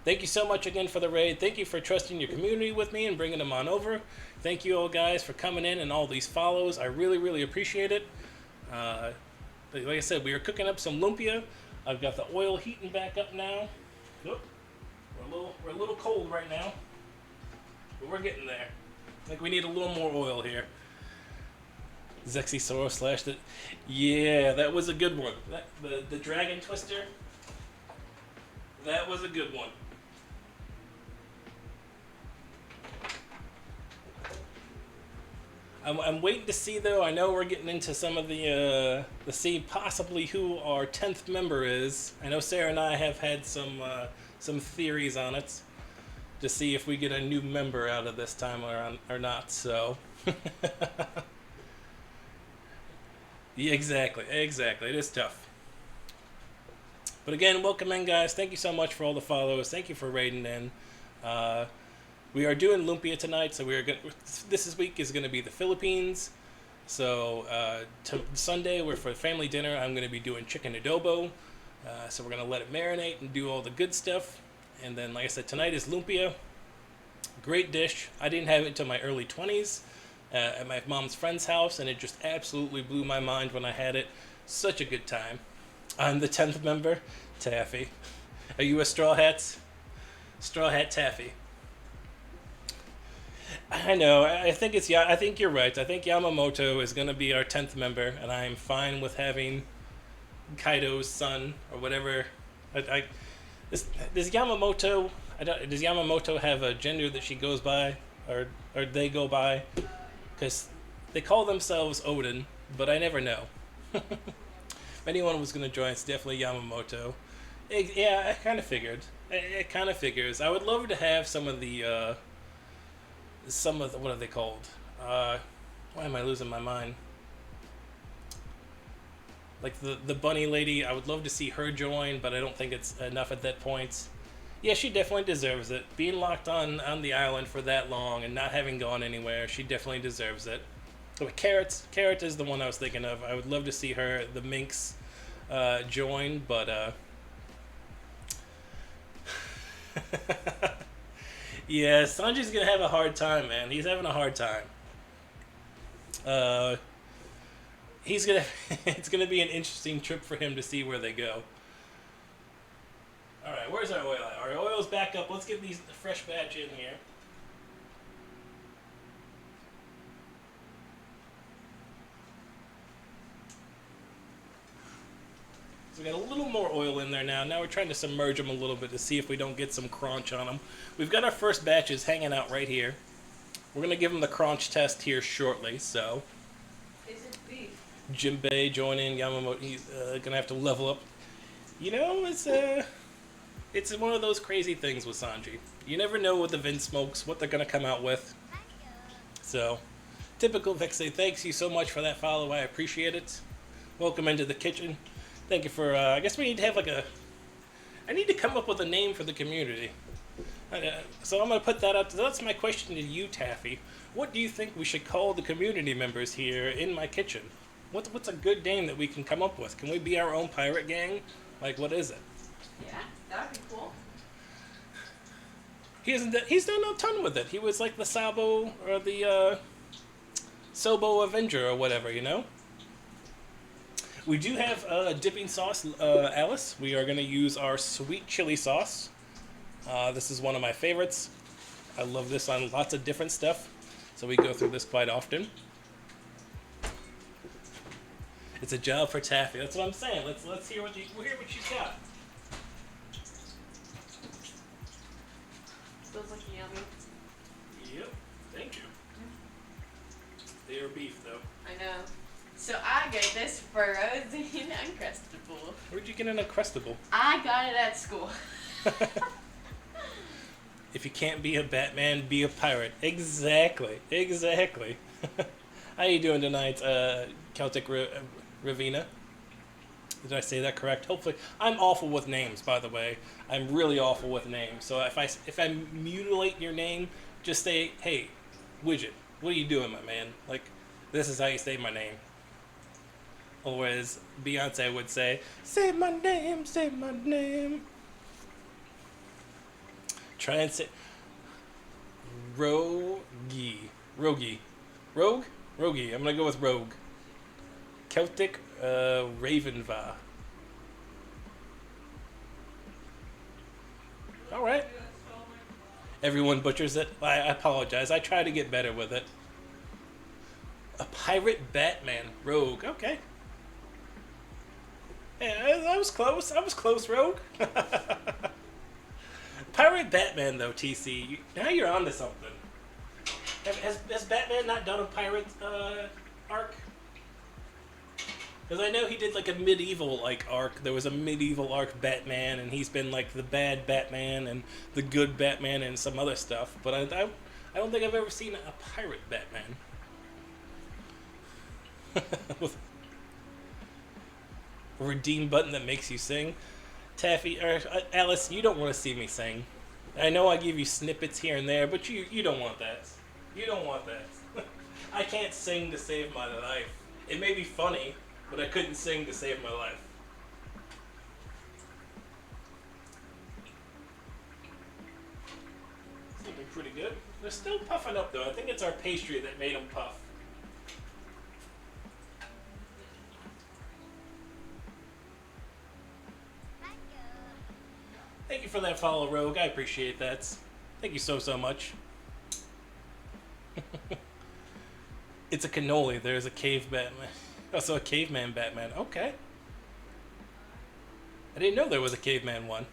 Thank you so much again for the raid. Thank you for trusting your community with me and bringing them on over. Thank you all guys for coming in and all these follows. I really appreciate it. Like I said, we are cooking up some lumpia. I've got the oil heating back up now. Nope. We're a little cold right now, but we're getting there. I think we need a little more oil here. Zexy Soro slashed it. Yeah, that was a good one. The Dragon Twister. That was a good one. I'm waiting to see though. I know we're getting into some of the see possibly who our 10th member is. I know Sarah and I have had some theories on it to see if we get a new member out of this time or not. So. Yeah, exactly. It is tough. But again, welcome in, guys. Thank you so much for all the follows. Thank you for raiding in. We are doing Lumpia tonight, so this week is going to be the Philippines. So Sunday, we're for family dinner. I'm going to be doing chicken adobo. So we're going to let it marinate and do all the good stuff. And then, like I said, tonight is Lumpia. Great dish. I didn't have it until my early 20s. At my mom's friend's house, and it just absolutely blew my mind when I had it. Such a good time. I'm the 10th member, Taffy. Are you a Straw Hat? Straw Hat Taffy. I know. I think you're right. I think Yamamoto is going to be our 10th member, and I'm fine with having Kaido's son or whatever. Does Yamamoto have a gender that she goes by, or they go by? Because they call themselves Odin, but I never know. If anyone was going to join, it's definitely Yamamoto. Yeah, I kind of figured. It kind of figures. I would love to have some of the what are they called? Why am I losing my mind? Like the bunny lady, I would love to see her join, but I don't think it's enough at that point. Yeah, she definitely deserves it. Being locked on the island for that long and not having gone anywhere, she definitely deserves it. So Carrot is the one I was thinking of. I would love to see her, the Minx, join, but yeah, Sanji's gonna have a hard time, man. He's having a hard time. It's gonna be an interesting trip for him to see where they go. Alright, where's our oil at? Our oil's back up. Let's get these fresh batch in here. So we got a little more oil in there now. Now we're trying to submerge them a little bit to see if we don't get some crunch on them. We've got our first batches hanging out right here. We're going to give them the crunch test here shortly, so. Is it beef? Jinbei joining. Yamamoto, he's gonna have to level up. You know, it's one of those crazy things with Sanji. You never know with the Vin Smokes what they're gonna come out with. So, typical Vexay, thanks you so much for that follow. I appreciate it. Welcome into the kitchen. Thank you for. I guess we need to have like a. I need to come up with a name for the community. So I'm gonna put that up. That's my question to you, Taffy. What do you think we should call the community members here in my kitchen? What's a good name that we can come up with? Can we be our own pirate gang? Like, what is it? Yeah, that would be cool. He's done a ton with it. He was like the Sabo or the Sobo Avenger or whatever, you know? We do have dipping sauce, Alice. We are going to use our sweet chili sauce. This is one of my favorites. I love this on lots of different stuff. So we go through this quite often. It's a job for Taffy. That's what I'm saying. Let's hear what she's got. Smells like yummy. Yep. Thank you. They are beef though. I know. So I got this frozen Uncrustable. Where'd you get an Uncrustable? I got it at school. If you can't be a Batman, be a pirate. Exactly. How you doing tonight, Celtic Ravina? Did I say that correct? Hopefully. I'm awful with names, by the way. I'm really awful with names. So if I mutilate your name, just say, hey, Widget, what are you doing, my man? Like, this is how you say my name. Or as Beyonce would say my name, say my name. Try and say Rogie. Rogue? Rogie. I'm gonna go with Rogue. Celtic Ravenva. Alright. Everyone butchers it. I apologize. I try to get better with it. A pirate Batman. Rogue. Okay. Yeah, I was close. Rogue. Pirate Batman, though, TC. Now you're onto something. Has Batman not done a pirate arc? Because I know he did like a medieval arc. There was a medieval arc Batman, and he's been like the bad Batman and the good Batman and some other stuff. But I don't think I've ever seen a pirate Batman. With a redeem button that makes you sing. Taffy, or Alice, you don't want to see me sing. I know I give you snippets here and there, but you don't want that. You don't want that. I can't sing to save my life. It may be funny, but I couldn't sing to save my life. It's looking pretty good. They're still puffing up though. I think it's our pastry that made them puff. Thank you for that follow, Rogue. I appreciate that. Thank you so much. It's a cannoli. There's a cave Batman. Also a caveman Batman. Okay. I didn't know there was a caveman one.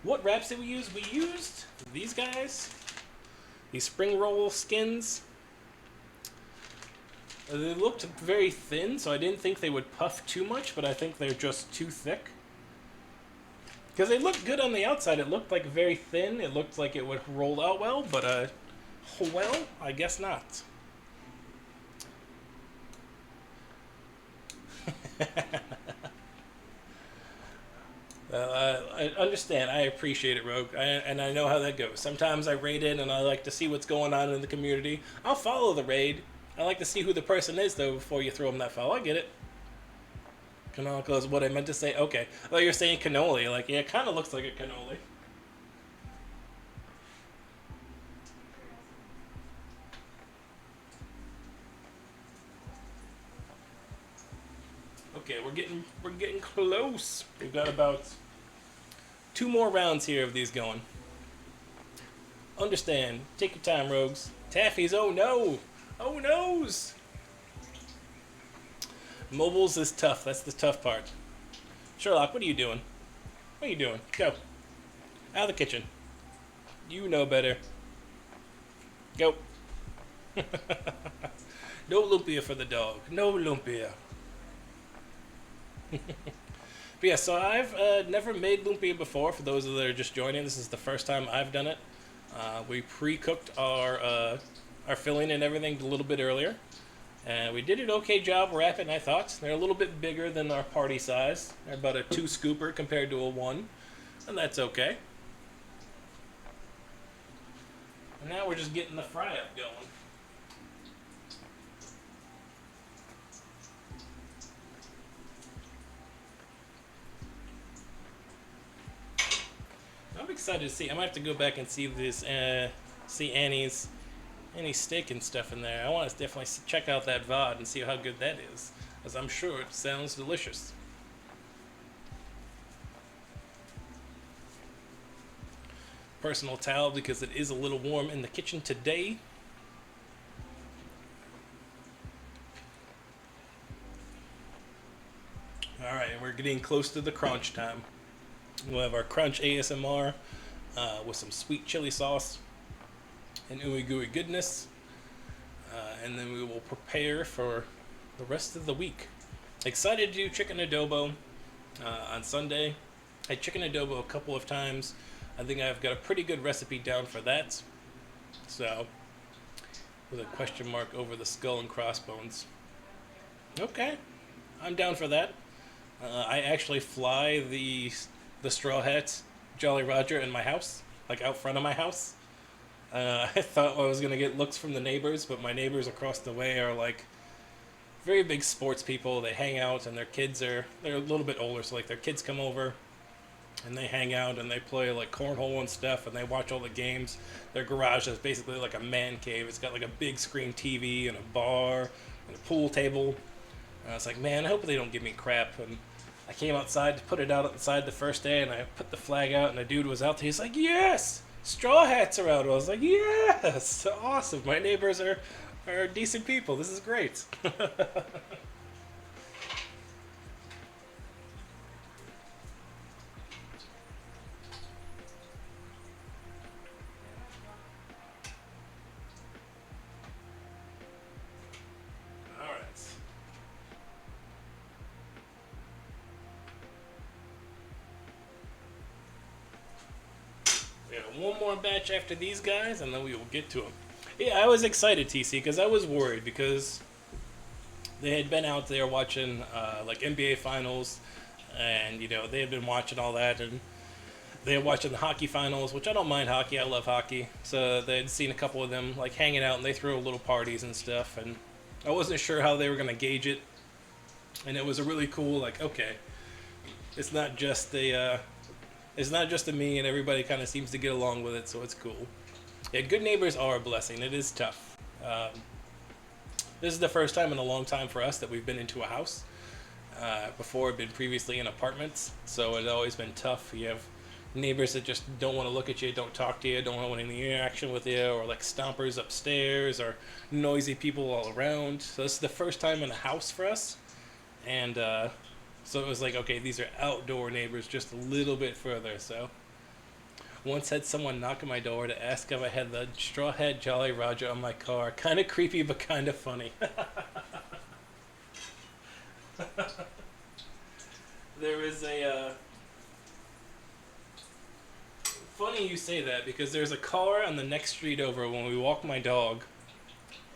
What wraps did we use? We used these guys. These spring roll skins. They looked very thin, so I didn't think they would puff too much, but I think they're just too thick. Because they looked good on the outside. It looked like very thin. It looked like it would roll out well, but well, I guess not. I understand. I appreciate it, Rogue. And I know how that goes. Sometimes I raid in and I like to see what's going on in the community. I'll follow the raid. I like to see who the person is, though, before you throw them that follow. I get it. Canonical is what I meant to say. Okay. I thought you were saying cannoli. Like, yeah, it kind of looks like a cannoli. Okay, we're getting close. We've got about 2 more rounds here of these going. Understand. Take your time, Rogues. Taffy's, oh no! Oh no's! Mobiles is tough. That's the tough part. Sherlock, what are you doing? What are you doing? Go. Out of the kitchen. You know better. Go. No Lumpia for the dog. No Lumpia. But yeah, so I've never made lumpia before. For those that are just joining, this is the first time I've done it. We pre-cooked our filling and everything a little bit earlier, and we did an okay job wrapping. I thought they're a little bit bigger than our party size. They're about a 2 scooper compared to a 1, and that's okay. And now we're just getting the fry up going. I'm excited to see. I might have to go back and see this, see Annie's steak and stuff in there. I want to definitely check out that VOD and see how good that is, as I'm sure it sounds delicious. Personal towel because it is a little warm in the kitchen today. Alright, and we're getting close to the crunch time. We'll have our crunch ASMR with some sweet chili sauce and ooey gooey goodness. And then we will prepare for the rest of the week. Excited to do chicken adobo on Sunday. I had chicken adobo a couple of times. I think I've got a pretty good recipe down for that. So, with a question mark over the skull and crossbones. Okay, I'm down for that. I actually fly the Straw Hat Jolly Roger in my house, like out front of my house. I thought I was going to get looks from the neighbors, but my neighbors across the way are like very big sports people. They hang out and their kids they're a little bit older, so like their kids come over and they hang out and they play like cornhole and stuff and they watch all the games. Their garage is basically like a man cave. It's got like a big screen TV and a bar and a pool table. And I was like, man, I hope they don't give me crap. And I came outside to put it out outside the first day, and I put the flag out, and the dude was out there. He's like, yes, Straw Hats are out. I was like, yes, awesome. My neighbors are decent people. This is great. One more batch after these guys, and then we will get to them. Yeah, I was excited, TC, because I was worried because they had been out there watching like NBA finals, and you know they had been watching all that, and they were watching the hockey finals, which I don't mind hockey. I love hockey. So they had seen a couple of them like hanging out, and they threw little parties and stuff, and I wasn't sure how they were gonna gauge it, and it was a really cool like okay, it's not just a me, and everybody kind of seems to get along with it, so it's cool. Yeah, good neighbors are a blessing. It is tough. This is the first time in a long time for us that we've been into a house. Before, I've been previously in apartments, so it's always been tough. You have neighbors that just don't want to look at you, don't talk to you, don't want any interaction with you, or like stompers upstairs, or noisy people all around. So this is the first time in a house for us, and so it was like, okay, these are outdoor neighbors just a little bit further. So once had someone knock on my door to ask if I had the Straw Hat Jolly Roger on my car. Kind of creepy, but kind of funny. There is a funny you say that, because there's a car on the next street over when we walk my dog,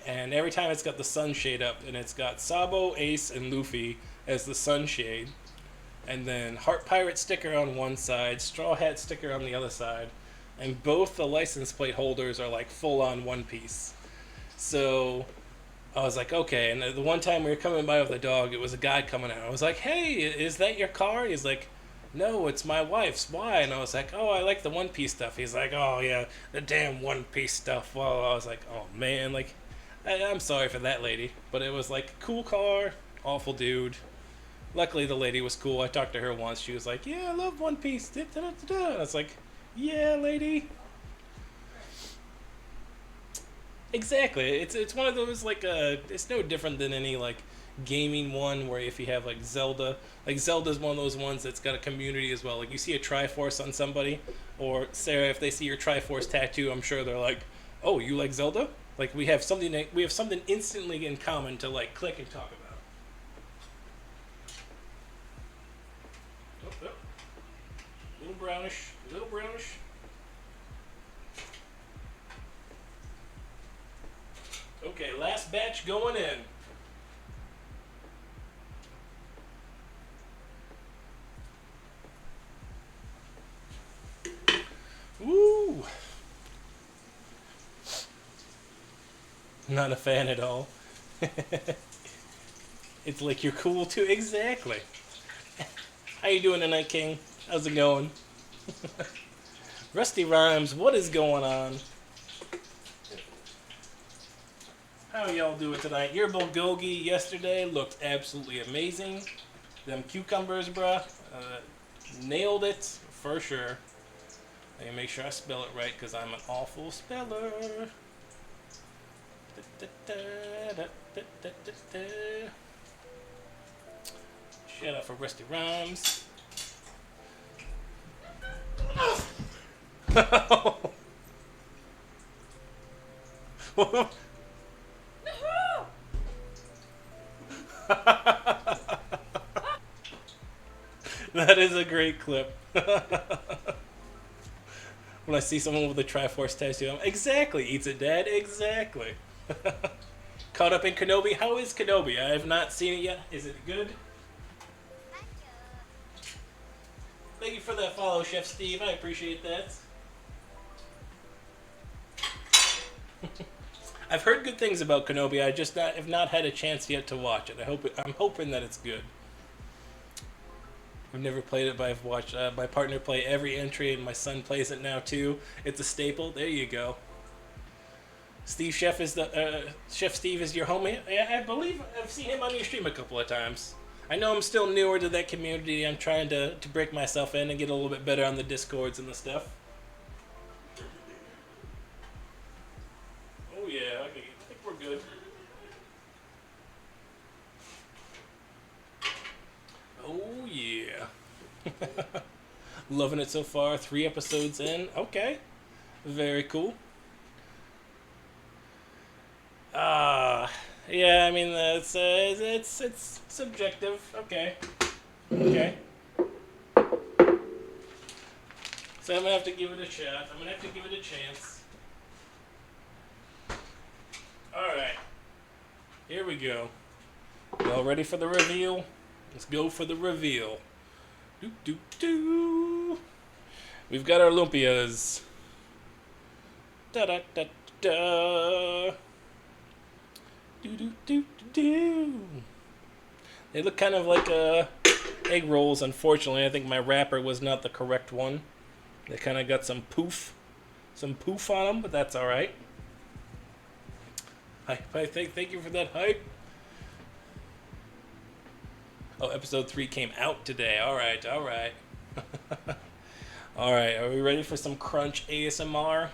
and every time it's got the sunshade up, and it's got Sabo, Ace, and Luffy as the sunshade, and then Heart Pirate sticker on one side, Straw Hat sticker on the other side, and both the license plate holders are like full on One Piece. So I was like, okay. And the one time we were coming by with the dog, it was a guy coming out. I was like, hey, is that your car? He's like, no, it's my wife's. Why? And I was like, oh, I like the One Piece stuff. He's like, oh yeah, the damn One Piece stuff. Well, I was like, oh man, like I'm sorry for that lady, but it was like cool car, awful dude. Luckily, the lady was cool. I talked to her once. She was like, yeah, I love One Piece. Da, da, da, da. And I was like, yeah, lady. Exactly. It's one of those, like, it's no different than any, like, gaming one where if you have, like, Zelda's one of those ones that's got a community as well. Like, you see a Triforce on somebody, or Sarah, if they see your Triforce tattoo, I'm sure they're like, oh, you like Zelda? Like, we have something instantly in common to, like, click and talk about. brownish. A little brownish. Okay, last batch going in. Woo! Not a fan at all. It's like you're cool too. Exactly. How you doing tonight, King? How's it going? Rusty Rhymes, what is going on? How y'all doing tonight? Your bulgogi yesterday looked absolutely amazing. Them cucumbers, bruh, nailed it for sure. Let me make sure I spell it right because I'm an awful speller. Shout out for Rusty Rhymes. That is a great clip. When I see someone with a Triforce tattoo, I'm exactly, eats it, Dad, exactly. Caught up in Kenobi. How is Kenobi? I have not seen it yet. Is it good? Thank you for that follow, Chef Steve. I appreciate that. I've heard good things about Kenobi. I just have not had a chance yet to watch it. I'm hoping that it's good. I've never played it, but I've watched my partner play every entry, and my son plays it now too. It's a staple. There you go. Steve Chef is Chef Steve is your homie. I believe I've seen him on your stream a couple of times. I know I'm still newer to that community. I'm trying to break myself in and get a little bit better on the Discords and the stuff. Oh yeah, okay. I think we're good. Oh yeah. Loving it so far. 3 episodes in. Okay. Very cool. Yeah, I mean, it's subjective. Okay. Okay. So I'm gonna have to give it a shot. I'm gonna have to give it a chance. Alright. Here we go. Y'all ready for the reveal? Let's go for the reveal. Doo doo doo. We've got our Lumpias. Da da da da. Do do do do. They look kind of like egg rolls. Unfortunately, I think my wrapper was not the correct one. They kind of got some poof on them, but that's all right. Thank you for that hype. Oh, episode 3 came out today. All right, all right. All right, are we ready for some crunch ASMR?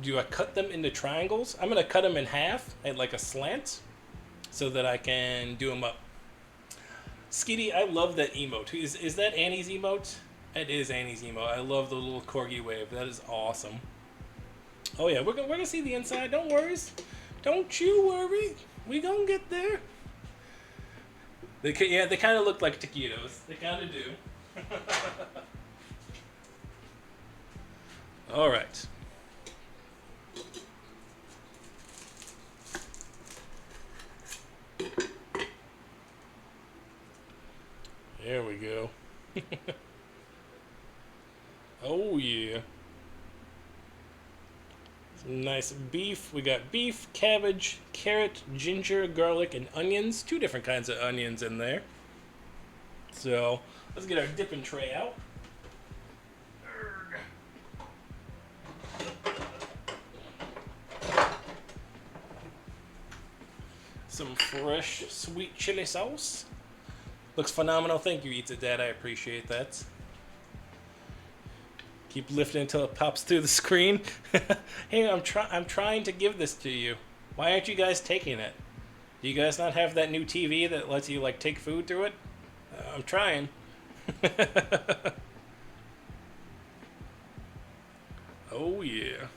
Do I cut them into triangles? I'm going to cut them in half at like a slant so that I can do them up. Skitty, I love that emote. Is that Annie's emote? It is Annie's emote. I love the little corgi wave. That is awesome. Oh yeah, we're gonna see the inside. Don't worry. Don't you worry. We gonna get there. They kind of look like taquitos. They kind of do. All right. There we go. Oh yeah. Some nice beef. We got beef, cabbage, carrot, ginger, garlic, and onions. 2 different kinds of onions in there. So let's get our dipping tray out. Some fresh sweet chili sauce. Looks phenomenal. Thank you, Eats It Dad. I appreciate that. Keep lifting until it pops through the screen. Hey, I'm trying to give this to you. Why aren't you guys taking it? Do you guys not have that new TV that lets you like take food through it? I'm trying. Oh yeah.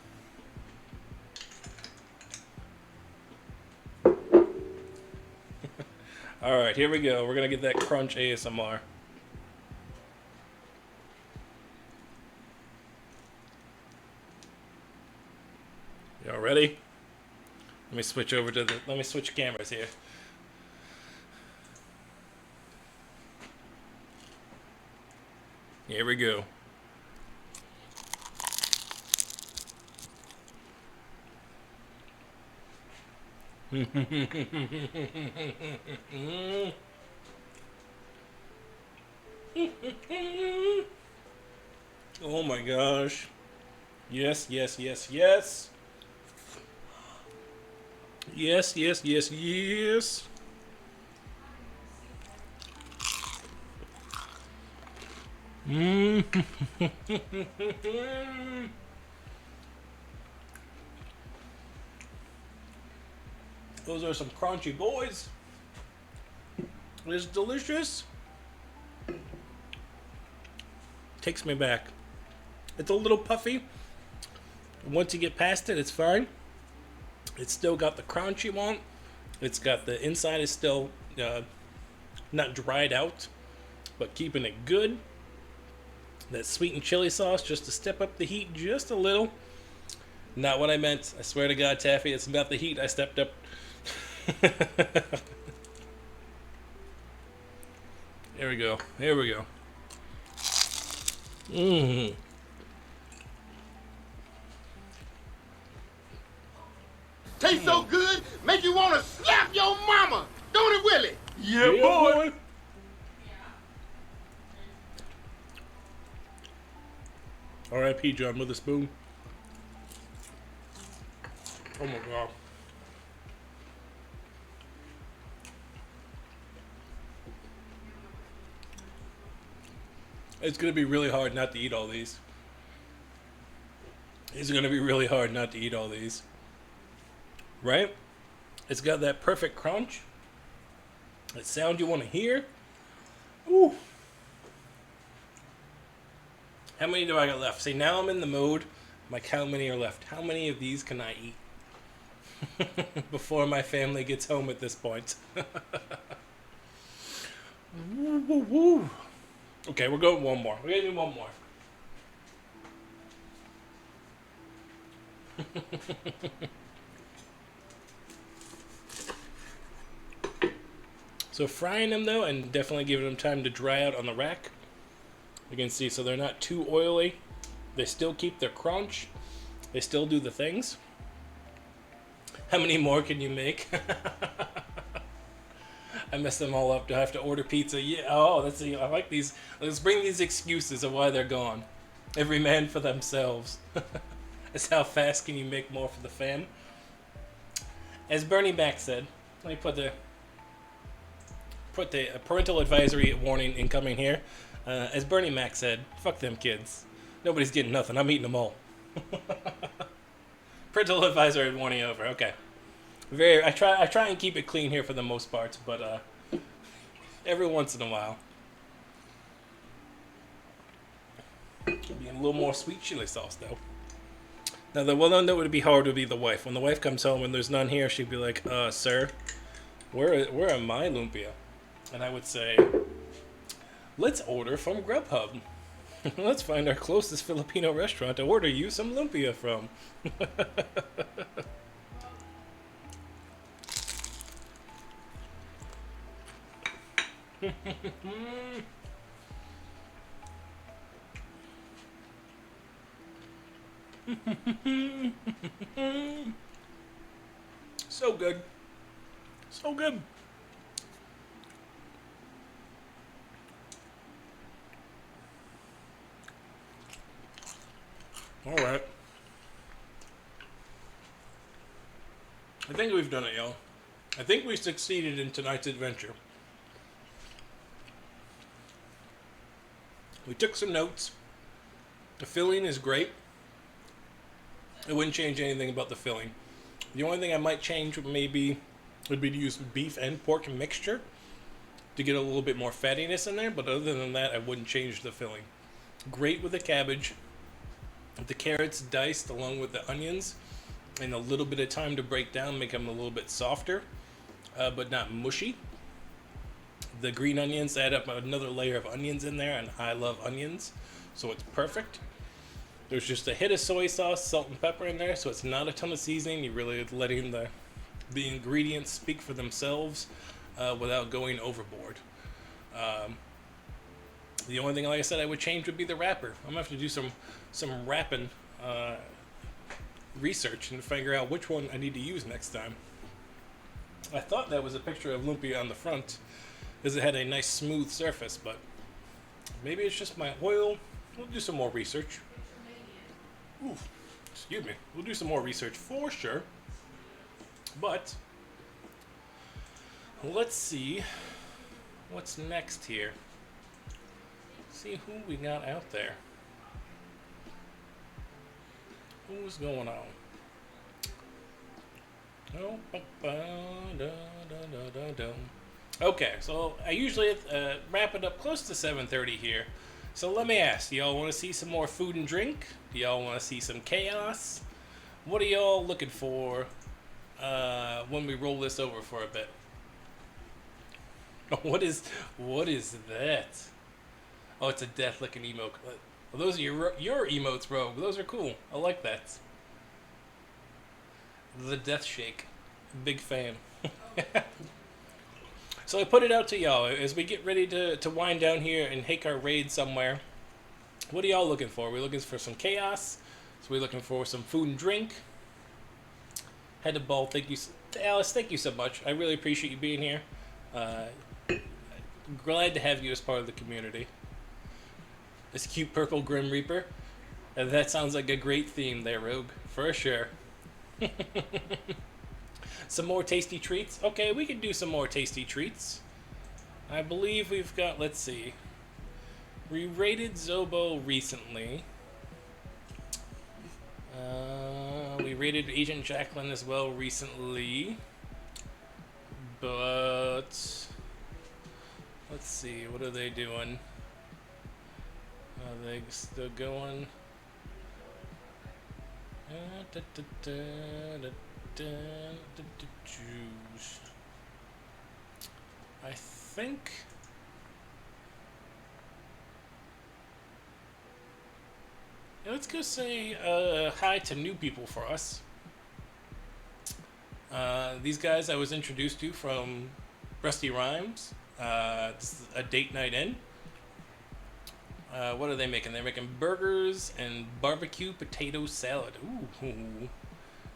All right, here we go. We're gonna get that crunch ASMR. Ready? Let me switch over to let me switch cameras here. Here we go. Oh my gosh. Yes, yes, yes, yes. Yes, yes, yes, yes. Those are some crunchy boys. It's delicious. Takes me back. It's a little puffy. Once you get past it, it's fine. It's still got the crunch you want. It's got the inside is still not dried out, but keeping it good. That sweet and chili sauce just to step up the heat just a little. Not what I meant. I swear to God, Taffy, it's not the heat. I stepped up. There we go. Here we go. Mmm. Tastes so good, make you want to slap your mama. Don't it, Willie? Yeah, boy. R.I.P. John Witherspoon. Oh my God. It's gonna be really hard not to eat all these. It's gonna be really hard not to eat all these. Right? It's got that perfect crunch. That sound you want to hear. Ooh. How many do I got left? See, now I'm in the mode. Like, how many are left? How many of these can I eat? Before my family gets home at this point. Woo, woo, woo. Okay, we're going one more. We're gonna do one more. So frying them though, and definitely giving them time to dry out on the rack. You can see, so they're not too oily. They still keep their crunch. They still do the things. How many more can you make? I messed them all up. Do I have to order pizza? Yeah. Oh, let's see. I like these. Let's bring these excuses of why they're gone. Every man for themselves. That's how fast can you make more for the fam. As Bernie Mac said, let me put the parental advisory warning incoming here. As Bernie Mac said, fuck them kids. Nobody's getting nothing. I'm eating them all. Parental advisory warning over. Okay. I try and keep it clean here for the most part, but every once in a while. Being a little more sweet chili sauce though. Now the one that would be hard would be the wife. When the wife comes home and there's none here, she'd be like, sir, where are my lumpia? And I would say, let's order from Grubhub. Let's find our closest Filipino restaurant to order you some lumpia from. So good. So good. All right. I think we've done it, y'all. I think we succeeded in tonight's adventure. We took some notes. The filling is great. I wouldn't change anything about the filling. The only thing I might change would be to use beef and pork mixture to get a little bit more fattiness in there, but other than that, I wouldn't change the filling. Great with the cabbage. The carrots diced along with the onions and a little bit of time to break down, make them a little bit softer, but not mushy. The green onions add up another layer of onions in there, and I love onions, so it's perfect. There's just a hit of soy sauce, salt, and pepper in there, so it's not a ton of seasoning. You're really letting the ingredients speak for themselves without going overboard. The only thing, like I said, I would change would be the wrapper. I'm gonna have to do some wrapping research and figure out which one I need to use next time. I thought that was a picture of Lumpia on the front, because it had a nice smooth surface, but maybe it's just my oil. We'll do some more research. Ooh, excuse me. We'll do some more research for sure. But let's see what's next here. See who we got out there. Who's going on? Okay, so I usually wrap it up close to 7:30 here. So let me ask, do y'all want to see some more food and drink? Do y'all want to see some chaos? What are y'all looking for when we roll this over for a bit? What is that? Oh, it's a death-looking emote. Well, those are your emotes, bro. Those are cool. I like that. The death shake. Big fan. So I put it out to y'all as we get ready to wind down here and take our raid somewhere. What are y'all looking for? We're looking for some chaos. So we're looking for some food and drink. Head to ball. Thank you, Alice. Thank you so much. I really appreciate you being here. Glad to have you as part of the community. This cute purple Grim Reaper. That sounds like a great theme there, Rogue. For sure. Some more tasty treats. Okay, we can do some more tasty treats. I believe we've got, let's see. We raided Zobo recently. We raided Agent Jacqueline as well recently. But let's see, what are they doing? Are they still going? I think let's go say hi to new people for us. These guys I was introduced to from Rusty Rhymes. This is a date night in. What are they making? They're making burgers and barbecue potato salad. Ooh.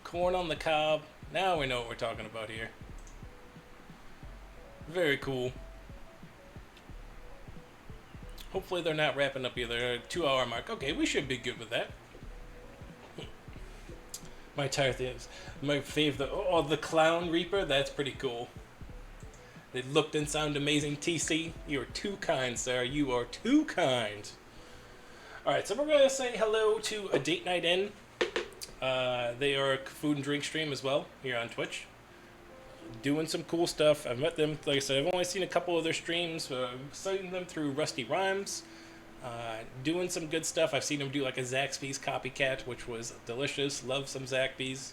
Corn on the cob. Now we know what we're talking about here. Very cool. Hopefully they're not wrapping up either. 2-hour mark. Okay, we should be good with that. My entire thing is my favorite. Oh, the Clown Reaper. That's pretty cool. They looked and sound amazing. TC, you are too kind, sir. You are too kind. Alright, so we're going to say hello to A Date Night In. They are a food and drink stream as well here on Twitch. Doing some cool stuff. I've met them, like I said, I've only seen a couple of their streams. Citing them through Rusty Rhymes. Doing some good stuff. I've seen them do like a Zaxby's copycat, which was delicious. Love some Zaxby's.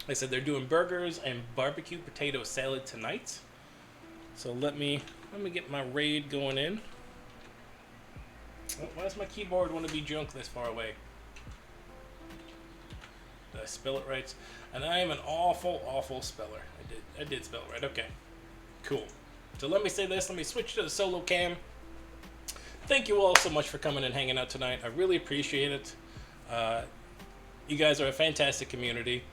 Like I said, they're doing burgers and barbecue potato salad tonight. So let me get my raid going in. Oh, why does my keyboard want to be junk this far away? Did I spell it right? And I am an awful speller. I did spell it right. Okay, cool. So let me say this. Let me switch to the solo cam. Thank you all so much for coming and hanging out tonight. I really appreciate it. You guys are a fantastic community.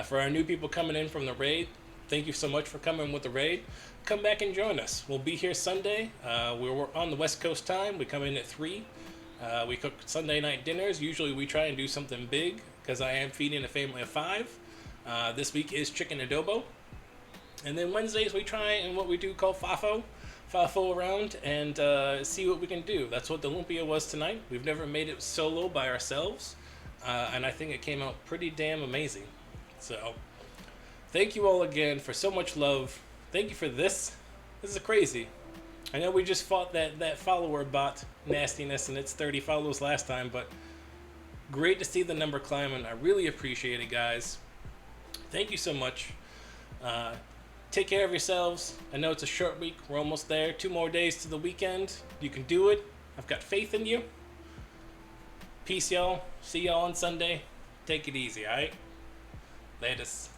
For our new people coming in from the raid, thank you so much for coming with the raid. Come back and join us. We'll be here Sunday. We're on the West Coast time. We come in at 3. We cook Sunday night dinners. Usually we try and do something big because I am feeding a family of 5. This week is chicken adobo. And then Wednesdays we try and what we do call FAFO around and see what we can do. That's what the Lumpia was tonight. We've never made it solo by ourselves. And I think it came out pretty damn amazing. So, thank you all again for so much love. Thank you for this. This is crazy. I know we just fought that follower bot nastiness and it's 30 follows last time, but great to see the number climbing. I really appreciate it, guys. Thank you so much. Take care of yourselves. I know it's a short week. We're almost there. 2 more days to the weekend. You can do it. I've got faith in you. Peace, y'all. See y'all on Sunday. Take it easy, alright? Latest.